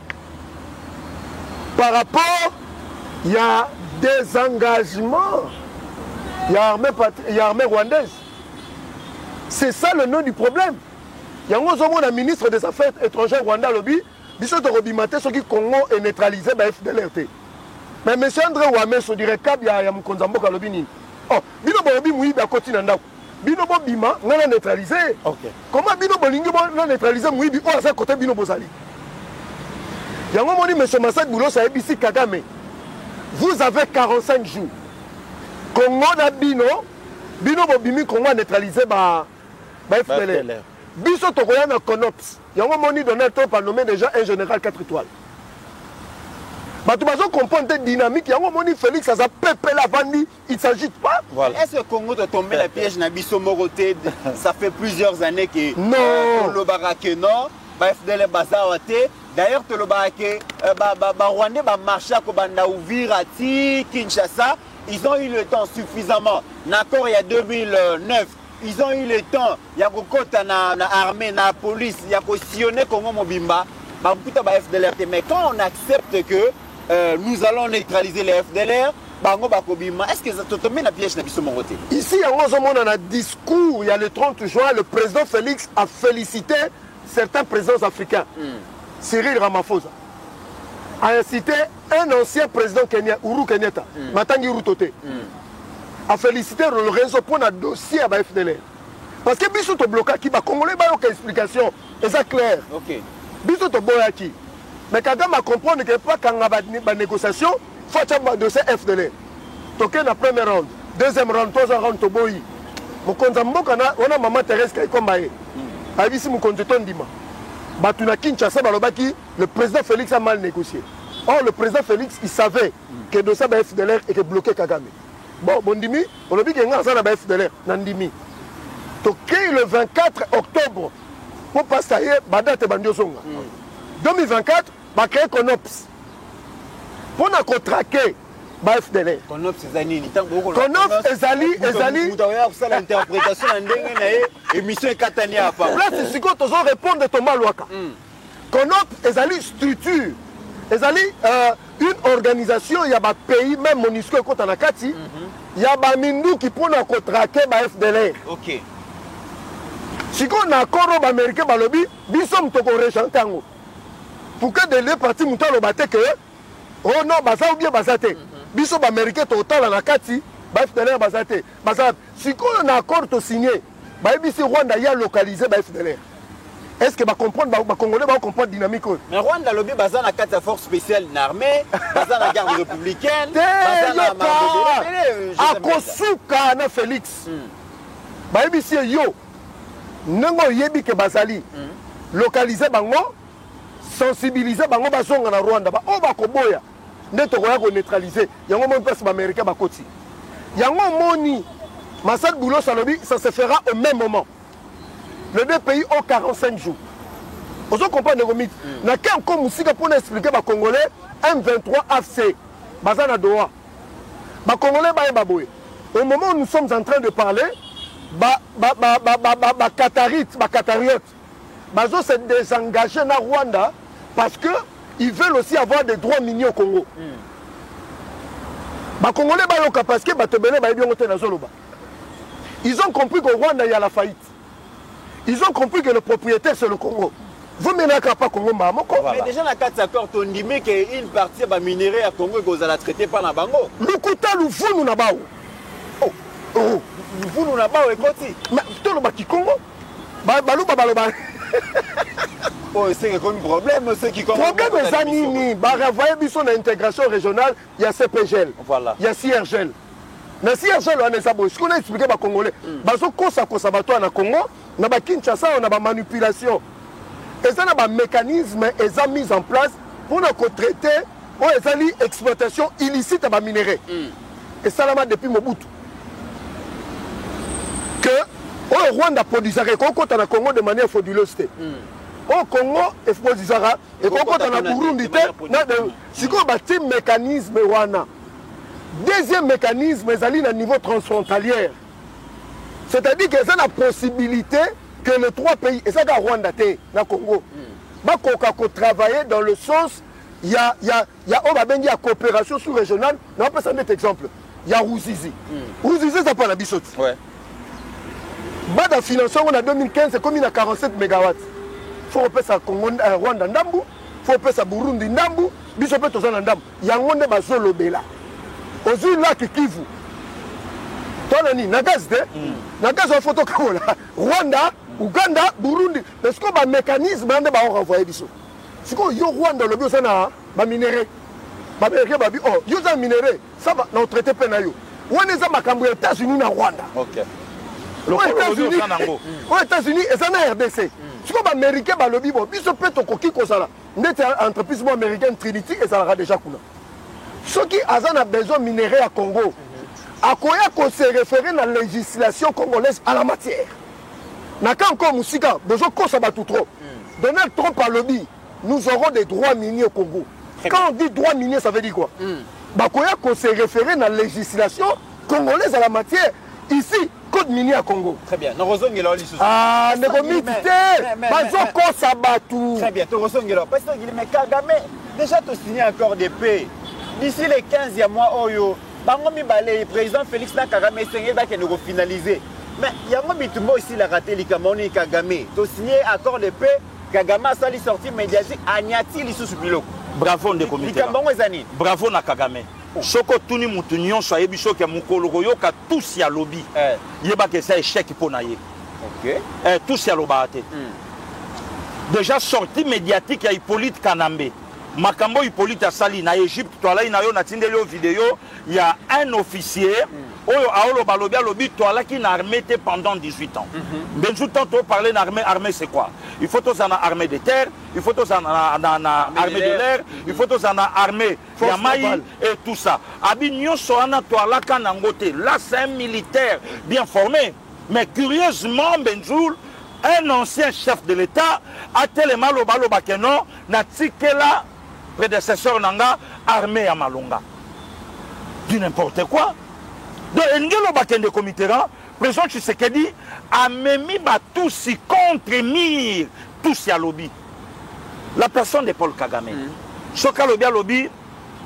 Par rapport, il y a des engagements. Il y a l'armée rwandaise. C'est ça le nom du problème. Il y a un ministre des Affaires étrangères Rwanda lobby, biso de Robimate, ce qui Congo est neutralisé par FDLRT. Mais M. André Ouamé, ce dirait qu'il y a Mkonzambo Kalobini. Oh, Bino Borobi Mouibi a continué à Bino Bobima, on a neutralisé. Comment Bino Bolingi a neutralisé Mouibi, oh, à ce côté Bino Bozali. Il y a un moment où M. Massad Boulos a ABC Kagame. Vous avez 45 jours. Congo na Bino Bobimi, Congo a neutralisé par FDLR. Biso Tokoya na Konops. Il y a un moment donné, on a nommé déjà un général 4 étoiles. Tu vas comprendre cette dynamique. Il y a un moment donné, Félix, ça pépé la Vandi, il ne s'agit pas. Voilà. Est-ce que le Congo a tombé la piège na Biso Moroté? Ça fait plusieurs années que non. Le Barake non, FDL Bazawate. D'ailleurs, le Barake, Rwandais, marché à Kobanda Ouvira, Kinshasa, ils ont eu le temps suffisamment. D'accord, il y a 2009. Ils ont eu le temps, il y a l'armée, la police, il y a sillonné Congo Mobimba, mais quand on accepte que nous allons neutraliser les FDLR, est-ce que ça te met la piège na biso Moroté? Ici, on a un discours, il y a le 30 juin, le président Félix a félicité certains présidents africains. Cyril Ramaphosa a incité un ancien président kenyan, Uhuru Kenyatta, Matangi Rutote. A félicité Lorenzo pour un dossier à FDLR. Parce que Bissot au blocage qui va congolais, il n'y a aucune explication. Et ça clair. Bissot au boyaki. Mais Kagame a compris que pas quand on a une négociation, il faut avoir un dossier FDLR. Toké la première round, deuxième round, troisième round, to boyi. Mon konzambo kana, on a maman Thérèse qui est comme baé. Avisi mon konteton dima. Batuna Kinshasa balobaki, le président Félix a mal négocié. Or le président Félix, il savait que le dossier FDLR était bloqué Kagame. Bon, Bondimi, on a dit qu'il y a un FDLR, Nandimi. Donc, le 24 octobre, pour passer à date Bandio Zonga. 2024, on va créer Konops. Pour nous contraquer FDLR. Konops, c'est Zani. Konops, Ezali. Vous avez fait l'interprétation de l'émission Katania. Là, c'est ce que tu as répondu de Thomas Louaka. Konops, Ezali, structure. Ezali, une organisation, il y a un pays, même MONUSCO contre Nakati, il y a un Mindou qui peut nous contraquer FDLR. Ok. Si on a un accord américain, nous sommes chantés. Pour que de deux parties, nous avons dit que, oh non, ça ou bien Bazate. Nous sommes américains total à Nakati, FDLR Bazate. Si on a un accord signé, si Rwanda a localisé FDLR. Est-ce que va comprendre, les Congolais vont comprendre la dynamique? Mais Rwanda lobby bazan a 4 forces spéciales d'armée, bazan la garde républicaine, bazan la marque. A Kosuka na Félix. Bayebi si yo. Nengo yebi ke bazali. Localiser bango, sensibiliser bango bazonga na Rwanda. Ba o ba koboya. Neto ko ya ko neutraliser. Yango mon pèse ba américain ba koti. Yango moni Massad Boulos alobi, ça se fera au même moment. Les deux pays ont 45 jours. Vous comprenez Negomite? Na quel comme musique pour expliquer les Congolais M23 AFC. Bazana Doha. Les Congolais baboye. Au moment où nous sommes en train de parler, Qatarite, Bazo s'est désengagé dans Rwanda parce qu'ils veulent aussi avoir des droits miniers au Congo. Les Congolais parce que ils ont compris qu'au Rwanda il y a la faillite. Ils ont compris que le propriétaire c'est le Congo. Vous menez pas Congo mais déjà dans 4 accords on dit qu'une partie va minérer à Congo que vous allez traiter par la bango. Le kuta le fou nous n'a pas. Vous nous n'avez pas écouté. Mais tout le baki Congo. Baloba. Oh, c'est comme problème, c'est qui commence. Problème est animi. Voyez bien son intégration régionale, il y a CPGL. Voilà. Il y a CIRGL. Dans CIRGL, on est ça. Ce qu'on a expliqué aux Congolais. Bazo kosa bato na Congo, na ba Kinshasa, on a ba manipulation. Et ça a un mécanisme est mis en place pour nous traiter l'exploitation illicite à minerai. Et ça là depuis Mobutu. Que au Rwanda produisait qu'on a Congo de manière frauduleuse. Au Congo et produisait et qu'on a Burundi. Si on a un mécanisme Rwanda. Deuxième mécanisme est à niveau transfrontalier. C'est-à-dire qu'il y a la possibilité que les 3 pays, et ça c'est Rwanda, le Congo, va travailler dans le sens, il y a la coopération sous-régionale, on va prendre un exemple. Il y a Ruzizi. Ruzizi, ça pas la bisote. Ouais. Dans le financement, on a 2015, c'est comme il y a 47 MW. Il faut repérer ça Rwanda Ndambu, il faut repérer ça Burundi Ndambu, il faut repérer ça Ndambu. Il y a un monde qui est Lobela. Aujourd'hui, là, qui Kivu. Nagaz, Nagaz, photo Rwanda, Uganda, Burundi. Est-ce qu'on a un mécanisme qui va renvoyer des choses? Si on a Rwanda, le bio, ça va minérer. Oh, il y a un minérer. Ça va, on traite pas. On est aux États-Unis et Rwanda. Ok. Aux États-Unis et ça na RDC. Si on a américain, le bio, il se peut que ça là. L'entreprise américaine Trinity et ça aura déjà coulé. Ceux qui ont besoin de minérer à Congo, à quoi qu'on se référer dans la législation congolaise à la matière. N'a-t-il encore Moussika, besoin qu'on s'abat tout trop. Donald Trump a lobby, nous aurons des droits miniers au Congo. Quand on dit droits miniers, ça veut dire quoi? Bah quoi qu'on se référer dans la législation congolaise à la matière. Ici, code minier à Congo. Très bien. Nous reçons Guélo. Ah, ne comité. Bazo qu'on s'abat tout. Très bien. Nous reçons Guélo. Parce que mais Kagame, déjà tu as signé un accord de paix. D'ici les 15 mois, Oyo. Le président Félix Kagame essayé de finaliser. Mais il y a un aussi la raté les Camerounais Kagame. Tu as signé accord de paix, Kagame a sali sorti médiatique à Niati l'issue sur Biloko. Bravo de comité. Bravo na Kagame. Soko tuni mutunyon so yebi so ke mukolo yoka tous ya lobby. Yeba ke ça échec pour naye. OK. Tous ya lobate. Déjà sorti médiatique ya Hippolyte Kanambe. Makambo Hippolyte Asali na Égypte, toi là il na tindeli vidéo, il y a un officier oyo aolo balobia lobi toi là qui n'a armé pendant 18 ans. Benjou tant parler d'armée c'est quoi? Il faut tous en armée de terre, il faut tous en armée de l'air, il faut tous en armée Yamaï et tout ça. Abignon soana toi là kanangote. Là c'est un militaire bien formé, mais curieusement Benjou un ancien chef de l'État a tellement lo bakeno na tikela prédécesseur nanga armée à Malonga. Du n'importe quoi. Donc Ngelo Bakende Comiteran, président Tshisekedi a même tous contre Mir, tous à lobby. La personne de Paul Kagame. Soka lobby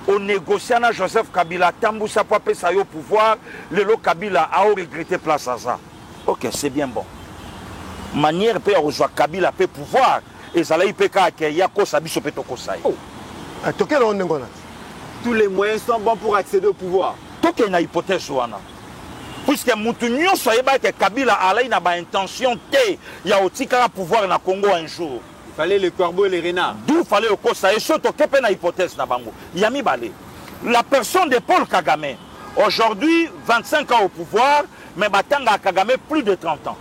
au négociant Joseph Kabila Tambousa Pape Sayo pouvoir, le Kabila a regretté place à ça. OK, c'est bien bon. Manière peut rejoindre Kabila peut pouvoir et ça là il peut qu'il y a quoi ça biso peut tokosaï. Tous les moyens sont bons pour accéder au pouvoir. Tout est une hypothèse wana. Puisque Moutounion soyez pas que Kabila a une intention il y a aussi qu'à pouvoir na Congo un jour. Il fallait le corbeau et les renards. D'où fallait au Kosa et surtout qu'il y a une hypothèse na bango. Yami Balé. La personne de Paul Kagame aujourd'hui 25 ans au pouvoir mais batanga Kagame plus de 30 ans.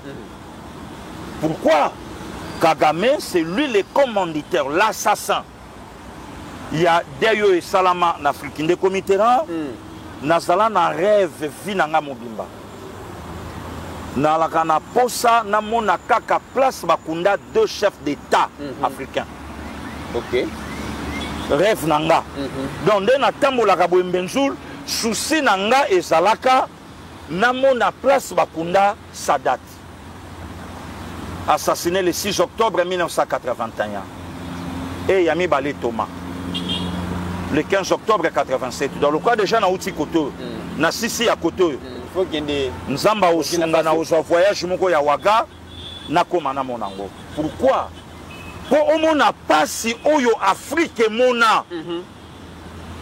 Pourquoi? Kagame, c'est lui le commanditaire, l'assassin. Il y a Deyo et Salama en Afrique. Des comités, Nazala na rêve Vinanga Mobimba. nalaka na posa namona kaka place bakunda deux chefs d'état africains. Ok. Rêve nanga. Donc nde natambolaka boye Mbenzoul, souci nanga ezalaka namona place bakunda Sadat. Assassiné le 6 octobre 1981. Et Yami Balé Thomas. Le 15 octobre 87. Dans le cas déjà na outi koto. Na sisi ya koto. Faut qu'il y ait des... Nzamba osunga na ozo voyage moko ya waga na koma na monango. Pourquoi? Pour omona pasi oyo Afrique mona.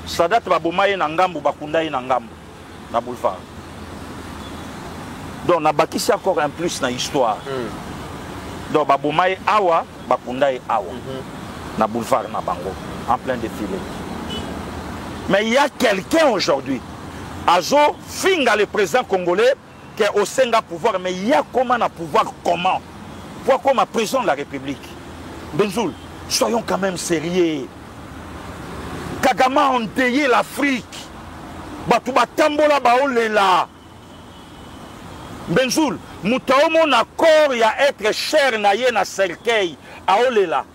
Sadat babomaye na ngambu bakunda ye na ngambu na boulevard. Donc na bakisi encore un plus na histoire. Donc babomaye awa bakunda ye awa na boulevard na bango en plein défilé. Mais il y a quelqu'un aujourd'hui Azo finga le président congolais qui est au Senga pouvoir, mais il y a comment na pouvoir comment? Pourquoi comme président de la République? Benzoul, soyons quand même sérieux. Kagame a endeuillé l'Afrique. Batu batambola baolela. Benzoul, mutaomo na corps ya être cher na ye na cercueil aolela.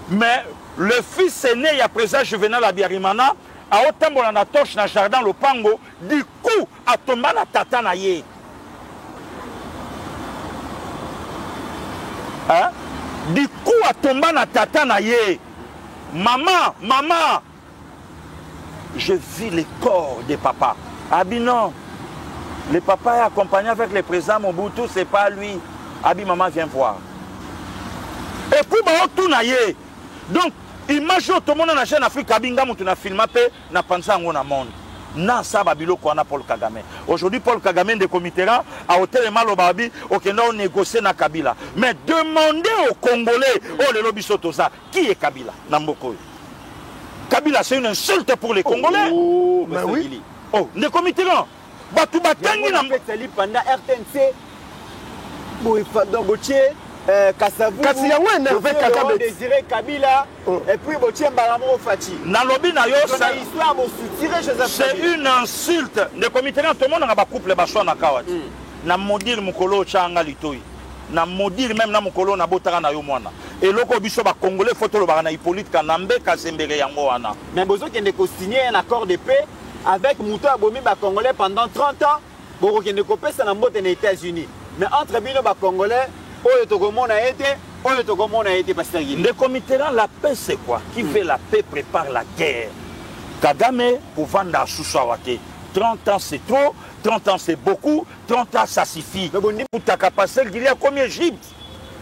Mais le fils aîné ya président Juvenal Abiyarimana a otambola na torche na jardin lopango, du coup a tomba na tata na ye. Hein? Du coup a tomba na tata na ye. Maman, maman, je vis le corps de papa. Abi non, le papa est accompagné avec le président Mobutu, c'est pas lui. Abi maman viens voir. Et puis bah tout na ye. Donc imagine tout le monde na chaîne Afrique Kabinga mutu na filma pe na panza ngo na monde. Na sa babilo ko na Paul Kagame. Aujourd'hui Paul Kagame de Comitera a hôtel malo babi okenda négocier na Kabila. Mais demandez aux Congolais oh le lobby sotoza qui est Kabila na mboko. Kabila c'est une insulte pour les Congolais. Oh, mais oui. Oh, de Comitera. Batu batangi na pendant RTNC. Donc Gauthier Kassavou, Désiré Kabila, et puis Gauthier Mbalamo Fati. C'est une insulte. Le comité, tout le monde a un couple de na Kawat. Na modir mukolo changa litoi. Na modir même na mukolo na botara na yomwana. Et loko biso ba congolais photo lo bana Hippolyte Kanambe Kasembere yango wana. Mais bozo qui a signé un accord de paix avec Mouto Abomi ba congolais pendant 30 ans. Boko qui a copé ça na mbote aux États-Unis. Mais entre bino ba congolais le comité, la paix c'est quoi? Qui veut la paix prépare la guerre. Kagame, pour vendre à Soussawate, 30 ans c'est trop, 30 ans c'est beaucoup, 30 ans ça suffit. Pour ta capacité, il y a combien d'Égypte?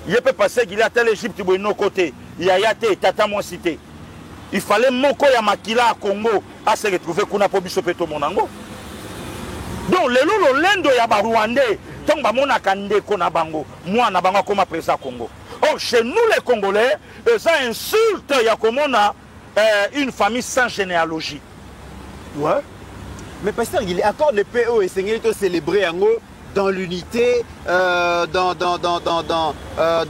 Il peut passer qu'il y a tel Égypte de nos côtés. Il y a Yate, Tata mon cité. Il fallait Moko Yamakila à Congo à se retrouver qu'on a pas biso peto monango. Donc les lolo lendo ya ba Rwandais. Tant que mon akande kona bango, moi na bango comme président Congo. Or chez nous les Congolais, ça insulte ya comme on a une famille sans généalogie. Ouais. Mais pasteur, il est accord de paix et Seigneur to célébrer en haut dans l'unité, dans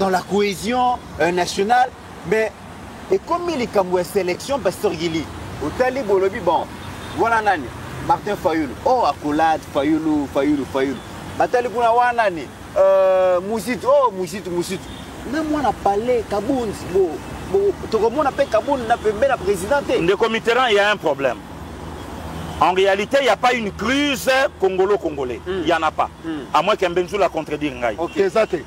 la cohésion nationale. Mais et comme il est comme une sélection, pasteur Gili, au Talib Bolobi, bon, voilà nani, Martin Fayoulou, oh accolade Fayoulou. Batali kuna wana ni Mouzitu na mwana palais Kabunzi bo tokomona pe Kabunzi na pembe la présidente. Le comité il y a un problème. En réalité, il n'y a pas une crise congolo-congolais. Il n'y en a pas. À moins qu'un Benzoul la contredire.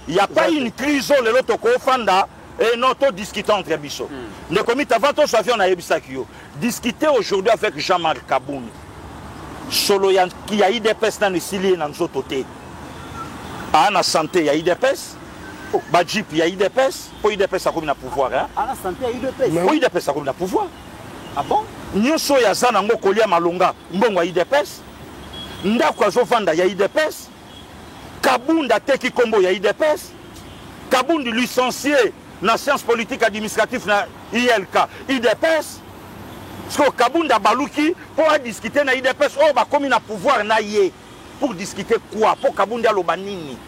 Il n'y a pas une crise où les autres fanda et notre discutant entre Bissot. Le comité avant tout on a Ebisakio. Discuter aujourd'hui avec Jean-Marc Kaboun. Solo qui a eu des pestes dans le Sili dans notre côté. À la santé, il y a eu des pestes. Badjip, il y a eu des pestes. Pour y des pestes, ça comme un pouvoir. À la santé, il y a eu des pestes. Pour y des pestes, ça comme un pouvoir. Ah bon? Nous sommes à Zanango, Kolia Malonga. Mbongo, il y a eu des pestes. Ndakwa Zofanda, il y a eu des pestes. Kabunda Teki Kombo, il y a eu des pestes. Kabunda licencié dans la science politique administrative, dans ILK, il y a des pestes. Parce que Kabunda Balouki, pour discuter dans l'IDPS, oh, bah, comme il a pouvoir, pour discuter quoi? Pour Kabunda Lobanini.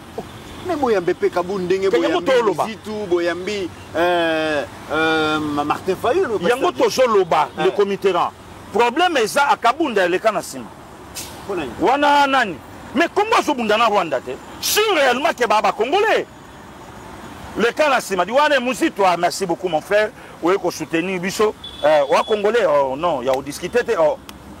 Mais Boyambe Kabunda, Boyambi, Martin Fayoulou. Il y a un autre Loba, le comité. Le problème est ça, à Kabunda, le Kanassim. Wana Nani. Mais Congo Zobundana Rwanda, si réellement que Baba Congolais, le cas là, c'est m'a dit, ouais, Mouzi, toi, merci beaucoup mon frère, oui, qu'on soutenir Bisso, ouais, Congolais, non, il y a discuté,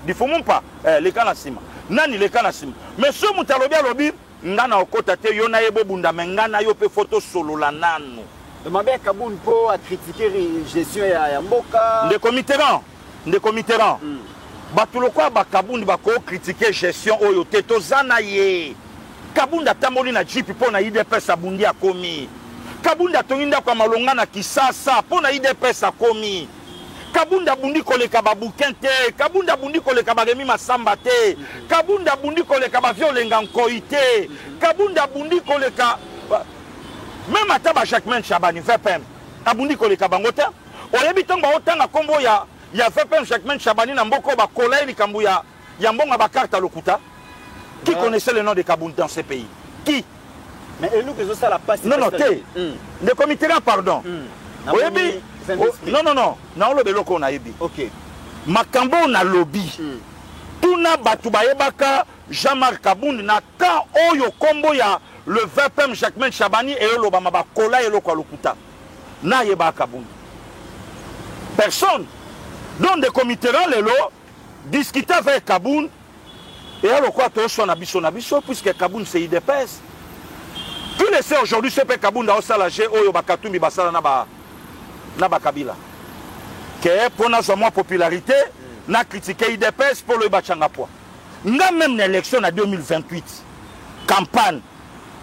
il faut même pas, le cas là, c'est nani le cas là, c'est mais ce Moutalobia Lobi, Nana Okota, Yona Ebo Bunda, Mengana Yope photo solo la nano. Mabé Kaboun po a critiqué la gestion à Mboka. De committerant. Batulokwa Bakaboun bako critiquer gestion oyo teto zanaye. Kabunda tamoli na jipi po na IDPS abundi akomi. Kabunda tonginda kwa malonga na kisasa po na IDPS akomi. Kabunda bundi koleka babukente, Kabunda bundi koleka baremi masamba te, Kabunda bundi koleka ba violenga nkoite, Kabunda bundi koleka même à Taba Jacquemin Chabani, VPM, Abundi Koleka Bangota, on a mis tant de combo, il y a VPM Jacquemin Chabani, Namboko, Bakola, Likambouya, Yambonga Bakarta Lokuta. Qui connaissait le nom de Kaboun dans ce pays? Qui? Mais nous, que ça la passe. Non, non, le comité là, pardon. Non, le bélo qu'on a ébi. Ok. Makambo na lobby. Tout na Batubaye Baka, Jean-Marc Kaboun, na quand Oyo Kombo ya. Le VPM Jacquemin Chabani et le Bamaba Kola et le Kwalukuta. Na yeba Kaboun. Personne. Donc des comités là, les lots, discuter avec Kaboun et alors quoi, tu as Nabiso, puisque Kaboun c'est IDPS. Tu le sais aujourd'hui, ce que Kaboun a salagé, Oyo Bakatoumi Basala Naba Kabila. Que pour notre popularité, n'a critiqué IDPS pour le Bachangapoa. N'a même l'élection en 2028. Campagne.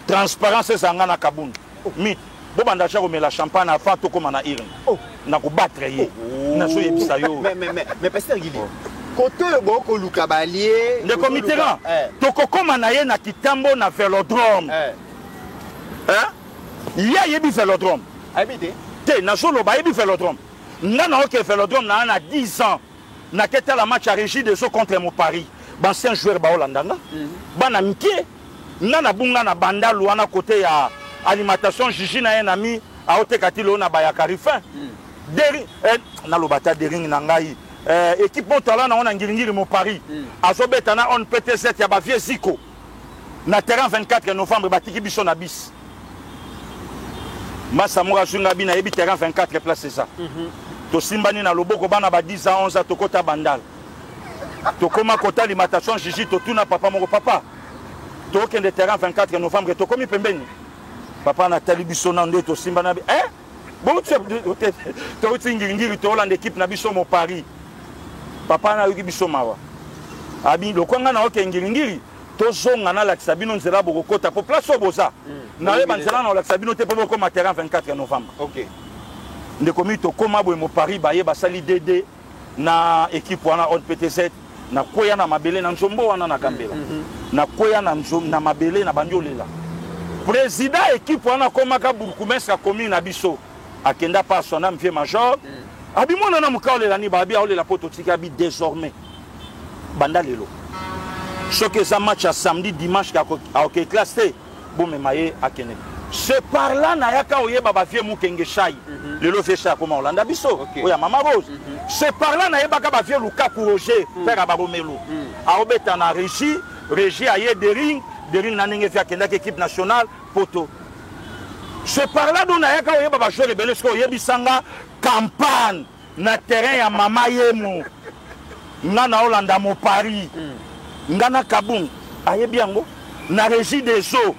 Transparence c'est ça na Kaboun. Mit. Bobanda cha la champagne a fait comme na irin. Na ko battre yé. Na so yebisa yo. Mais pasteur Guili. Côté boko lukabalier. Le comité là. Toko koma na ye na kitambo na vélodrome. Hein? Il y a yebi vélodrome. Habité. Té na solo ba yebi vélodrome. Na OK vélodrome na 10 ans. Na keta la match à régie de so contre mon Paris. Ancien joueur ba Holandanga. Bana mikie. Nana bunga na banda luana côté ya alimentation Gigi na un ami a ote katilo na bayakari fin deri na lobata dering na ngai équipe montala na on ngingiri mo Paris azobeta na on PT7 ya ba vie ziko na terrain 24 novembre batiki biso na bis masa moka sunga bi na ebi terrain 24 place c'est ça to simbani na loboko bana ba 10 ans 11 ans to kota bandal to koma kota alimentation Gigi to tuna papa moko papa toke de terrain 24 novembre to komi pembeni papa na talibiso na ndo to simba na bon to tsingingiri to Hollande équipe na biso mo Paris papa na yuki biso mawa abi lokonga na oke ngingiri to zonga na la sabino nzela bokota po place oboza na le banzela na la sabino te po ko terrain 24 novembre. OK. De komi to koma bo mo Paris ba ye ba sali DD na équipe wana on PT7 na koya na mabele na nzombo wana na Gambela na koya na mabele na banjolela président équipe wana komaka burkumestre a commune na biso akenda par son âme vieux major abi mona na mukaolela ni babi aolela poto tika bi désormais banda lelo ce que ça match à samedi dimanche à OK classé bon mais maye akene c'est par là na yaka oyeba ba vieux mukenge shai lelo fesha comme Hollande biso oya mama Rose c'est par là na yebaka ba vieux Lukaku Roger père ababomelo a obeta na régie aye dering na ninge fi akenda équipe nationale poto c'est par là dont na yaka oyeba ba jouer rebelle sko yebisanga campagne na terrain ya mama yemu na Hollande mo Paris ngana Kaboun ayebi yango na régie des eaux.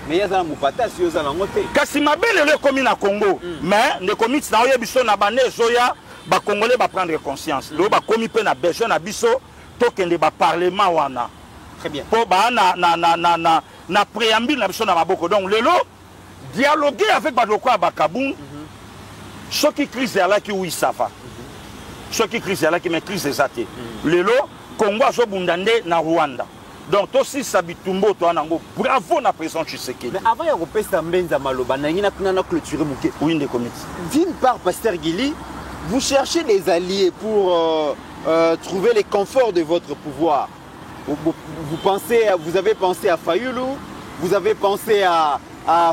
Mais il y a un moupata si vous allez monter. Kasi mabele le commis na Congo. Mais les commis na oye biso na bane zoya ba congolais ba prendre conscience. Le ba commis pe na besoin na biso to kende ba parlement wana. Très bien. Pour ba na préambule na biso na maboko. Donc lelo dialoguer avec Badokwa Bakaboun. Ce qui crise là qui oui ça va. Ce qui crise là qui mais crise des athées. Lelo Congo so bundande na Rwanda. Donc aussi Sabitumbo to anango bravo na président Tshisekedi. Mais avant ya repesta mbenza maloba na ngina kuna clôturer muke. Oui des comités. D'une part pasteur Guili, vous cherchez des alliés pour trouver les conforts de votre pouvoir. Vous avez pensé à Fayulu, vous avez pensé à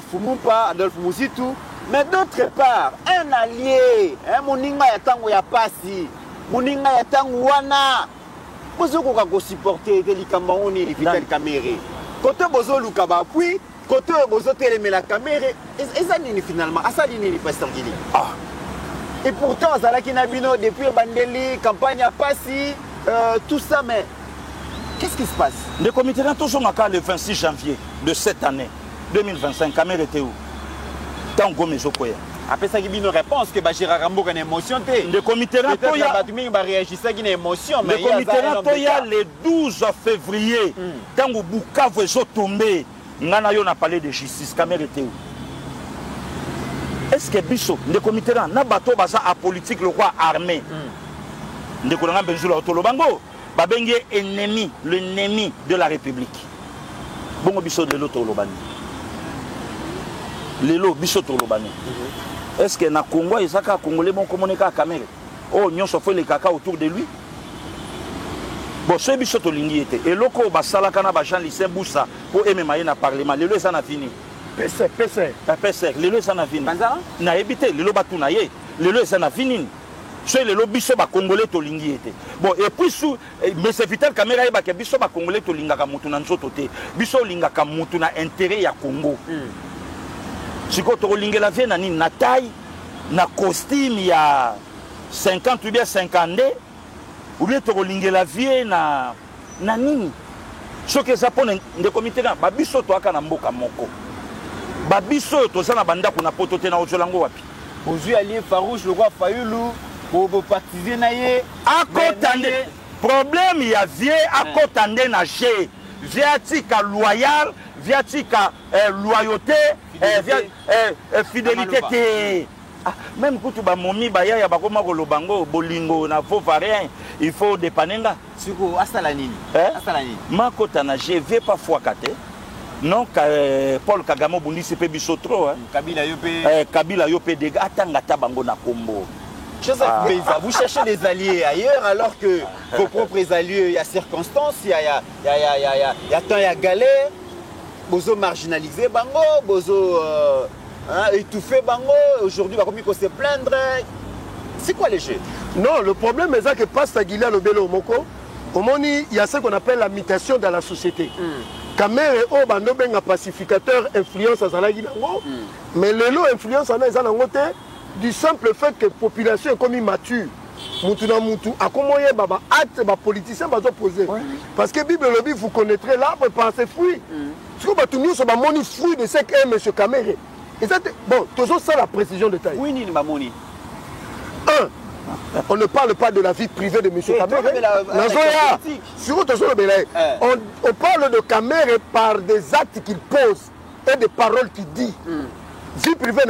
Fumumpa, Adolphe Muzitu, mais d'autre part, un allié, moninga ya tango ya pasi, moninga ya tango wana. bozo koka ko supporter te likamba oni Vital Kamerhe côté bozo luka ba puis côté bozo télémé la caméra et ça nini finalement à ça nini pasteur Gili et pourtant Zalaki Nabino depuis Bandeli campagne a passé tout ça mais qu'est-ce qui se passe? Le comité toujours le 26 janvier de cette année 2025 Kamerhe était où? Tango Mezokoya. Après ça, il y a une réponse que Gérard Rambo a une émotion. Le comité le 12 février, quand Bukavu est tombé, on a parlé de justice. Kamerhe était où? Est-ce que Bisso, le comité n'a pas de politique, le roi armé? Le ennemi, l'ennemi de la République. Bon, Bisso de l'autre Lobani. Lelo Bisso Tolobani. Est-ce que na Congo, ils ont Congolais bon communiquer à Kamerhe? Oh, nous avons fait les caca autour de lui. Bon, ce Bisso Tolingi était. Et loko basala kana ba Jean Lycée Boussa pour aimer na parlement. Lelo ça n'a fini. PC. Lelo ça n'a fini. Na évité lelo batu na ye. Lelo ça n'a fini. C'est le Bisso ba Congolais Tolingi était. Bon, et puis sous mais c'est Vital Kamerhe ba ke Bisso ba Congolais Tolinga ka mutu na nzoto te. Bisso linga ka mutu na intérêt ya Congo. Si tu as la vie na taille, na costume, il y a 50 ou bien 50 ans, ou bien tu as la vie na nini. Ce que ça pone de comité là, babiso to aka na mboka moko. Babiso to ça na banda kuna poto te na ojolango wapi. Aujourd'hui allié farouche le roi Fayulu pour partisan naie. À côté problème il y a vieux à côté na G. Viatika loyal, viatika loyauté, fidélité. Même quand tu vas momi baya ya bakoma kolobango bolingo na fofarien, il faut dépanenga. Siko asalanini. Asalanini. Makota na je vais pas fois kate. Non Paul Kagame bundisi pe biso trop Kabila yope. Kabila yope de atanga tabango na Kombo. Vous cherchez des alliés ailleurs alors que vos propres alliés, il y a circonstances, il y a temps, il y a galère, bozo marginalisé, bango, bozo étouffé, bango, aujourd'hui, il faut se plaindre. C'est quoi les jeux? Non, le problème est que Pasteur Gila Lobelo Moko, au monde, il y a ce qu'on appelle la mutation dans la société. Kamerhe o bando benga pacificateur influence à Zalagi Nango, mais le lot influence en Zalangote. Du simple fait que la population est comme immature, Moutou, à comment il y a acte, les politiciens vont opposer. Parce que Bible le dit, vous connaîtrez l'arbre par ses fruits. Ce que nous sommes les fruits de ce qu'est M. Kamerhe. Bon, toujours ça la précision de taille. Oui, ni mamoni. On ne parle pas de la vie privée de M. Kamerhe. On parle de Kamerhe par des actes qu'il pose et des paroles qu'il dit. Vie privée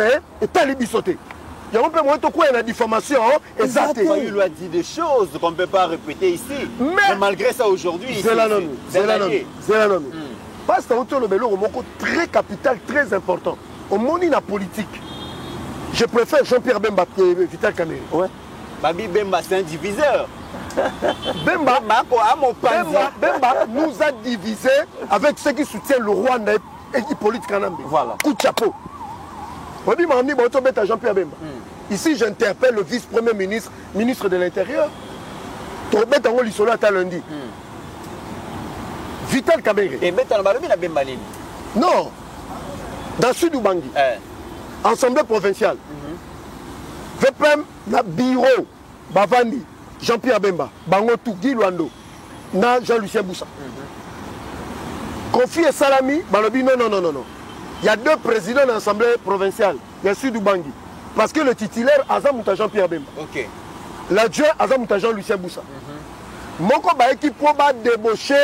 est talibi sauté. Il y a un peu moins de quoi il y a la diffamation. Exactement. Il lui a dit des choses qu'on ne peut pas répéter ici. Mais malgré ça, aujourd'hui, c'est la norme. Parce que c'est un très capital, très important. Au monde de la politique, je préfère Jean-Pierre Bemba que Vital Kamerhe. Ouais. Babi Bemba, c'est un diviseur. Bemba nous a divisés avec ceux qui soutiennent le Rwanda et Hippolyte Kanambe. Voilà. Coup de chapeau. Jean-Pierre Bemba. Ici, j'interpelle le vice-premier ministre, ministre de l'Intérieur. Lundi. Vital Kamerhe. Et non. Dans Sud Ubangi. Assemblée provinciale. VPM, na bureau, Bavandi, Jean-Pierre Bemba, Bangotou, Guy Luando, na Jean-Lucien Boussa. Kofi et Salami, Balobi, non. Il y a deux présidents de l'Assemblée provinciale, il y a Sud Ubangi. Parce que le titulaire, Azamouta Jean-Pierre Bemba. Ok. L'adjoint, Azamouta Jean-Lucien Boussa. Moko ba équipe pour débaucher,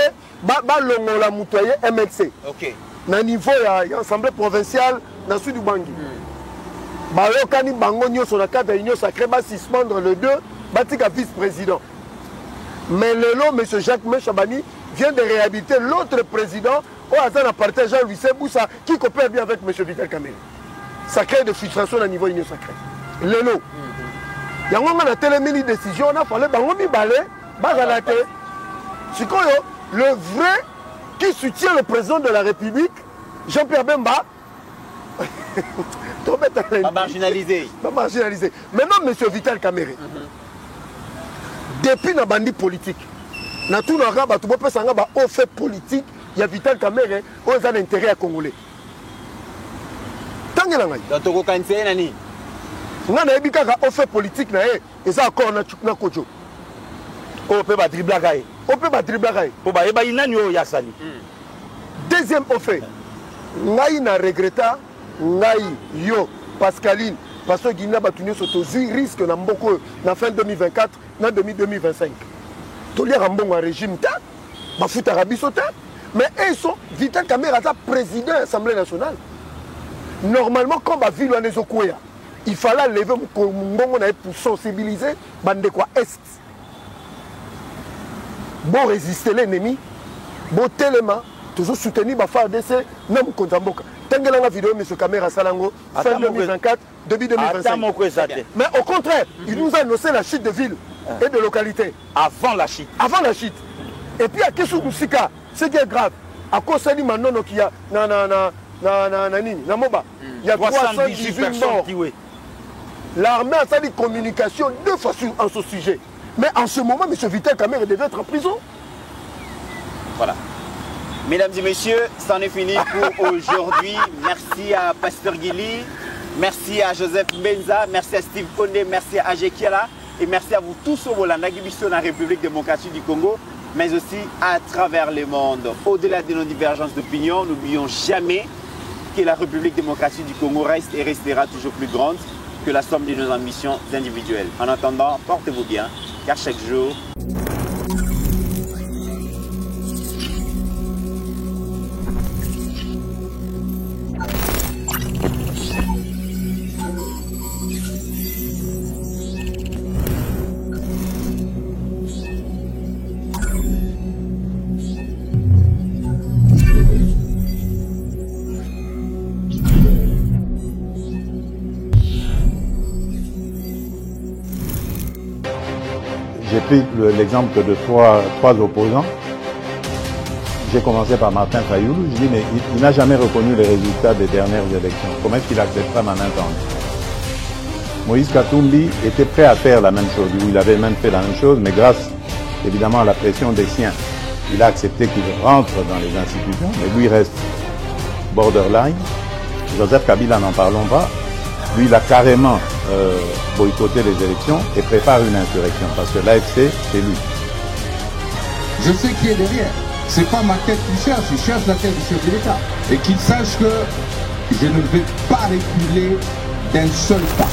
la moutoyer MLC. Ok. Na niveau il y a Assemblée provinciale dans Sud Ubangi. Balokani Bango sur la carte de l'Union sacrée, va suspendre le 2, Batika vice-président. Mais le nom, M. Jacques Chabani, vient de réhabiliter l'autre président, au hasard appartient Jean-Lucien Boussa, qui coopère bien avec M. Vital Kamerhe. Ça crée de frustration au niveau de l'Union sacrée. Le lot. Il y a un moment de télémini décision, on a fallu Bangomi Balé, Bazalate. Le vrai qui soutient le président de la République, Jean-Pierre Bemba, pas marginalisé. Maintenant, M. Vital Kamerhe, depuis la bandit politique, na tout le rabat, tu peux faire un fait politique, il y a Vital Kamerhe, on a un intérêt à Congolais. Tant que donc tu as nani on a un fait politique, et ça encore na kojo. On peut pas dribbler gaï. On peut pas dribbler gaï. On peut pas inani yasali. Deuxième fait, ngai na regretta, ngai yo Pascaline, parce que Guinée a tenu ce risque na mboko na fin 2024, na 2025. Tout les rambon en régime ta, ba foot Arabie Saoudite, mais ils sont Vital Kamerhe président de l'Assemblée nationale. Normalement, quand ba ville les okoya, il fallait lever mon pour sensibiliser bande quoi est. Bon résister l'ennemi, bon tellement toujours soutenir ba FARDC même contre Mboka. Tengela la vidéo M. Kamerhe Salango fin 2024 début 2025. Mais au contraire, il nous a annoncé la chute de villes et de localités avant la chute. Avant la chute. Et puis à Kessou Moussika, ce qui est grave, à cause de Manono qui a Moba, il y a 318 personnes morts. L'armée a fait une communication 2 fois en ce sujet. Mais en ce moment, M. Vital Kamerhe devait être en prison. Voilà. Mesdames et messieurs, c'en est fini pour aujourd'hui. Merci à Pasteur Guili, merci à Joseph Benza, merci à Steve Kondé, merci à Ajé Kiala et merci à vous tous au Volanda qui sont dans la République démocratique du Congo, mais aussi à travers le monde. Au-delà de nos divergences d'opinion, n'oublions jamais que la République démocratique du Congo reste et restera toujours plus grande que la somme de nos ambitions individuelles. En attendant, portez-vous bien, car chaque jour... J'ai pris l'exemple de trois opposants. J'ai commencé par Martin Fayoulou. Je dis, mais il n'a jamais reconnu les résultats des dernières élections. Comment est-ce qu'il acceptera ma main tendue? Moïse Katumbi était prêt à faire la même chose. Il avait même fait la même chose, mais grâce évidemment à la pression des siens, il a accepté qu'il rentre dans les institutions, mais lui reste borderline. Joseph Kabila, n'en parlons pas. Lui, il a carrément boycotté les élections et prépare une insurrection parce que l'AFC, c'est lui. Je sais qui est derrière. C'est pas ma tête qu'il cherche, il cherche la tête du chef de l'État. Et qu'il sache que je ne vais pas reculer d'un seul pas.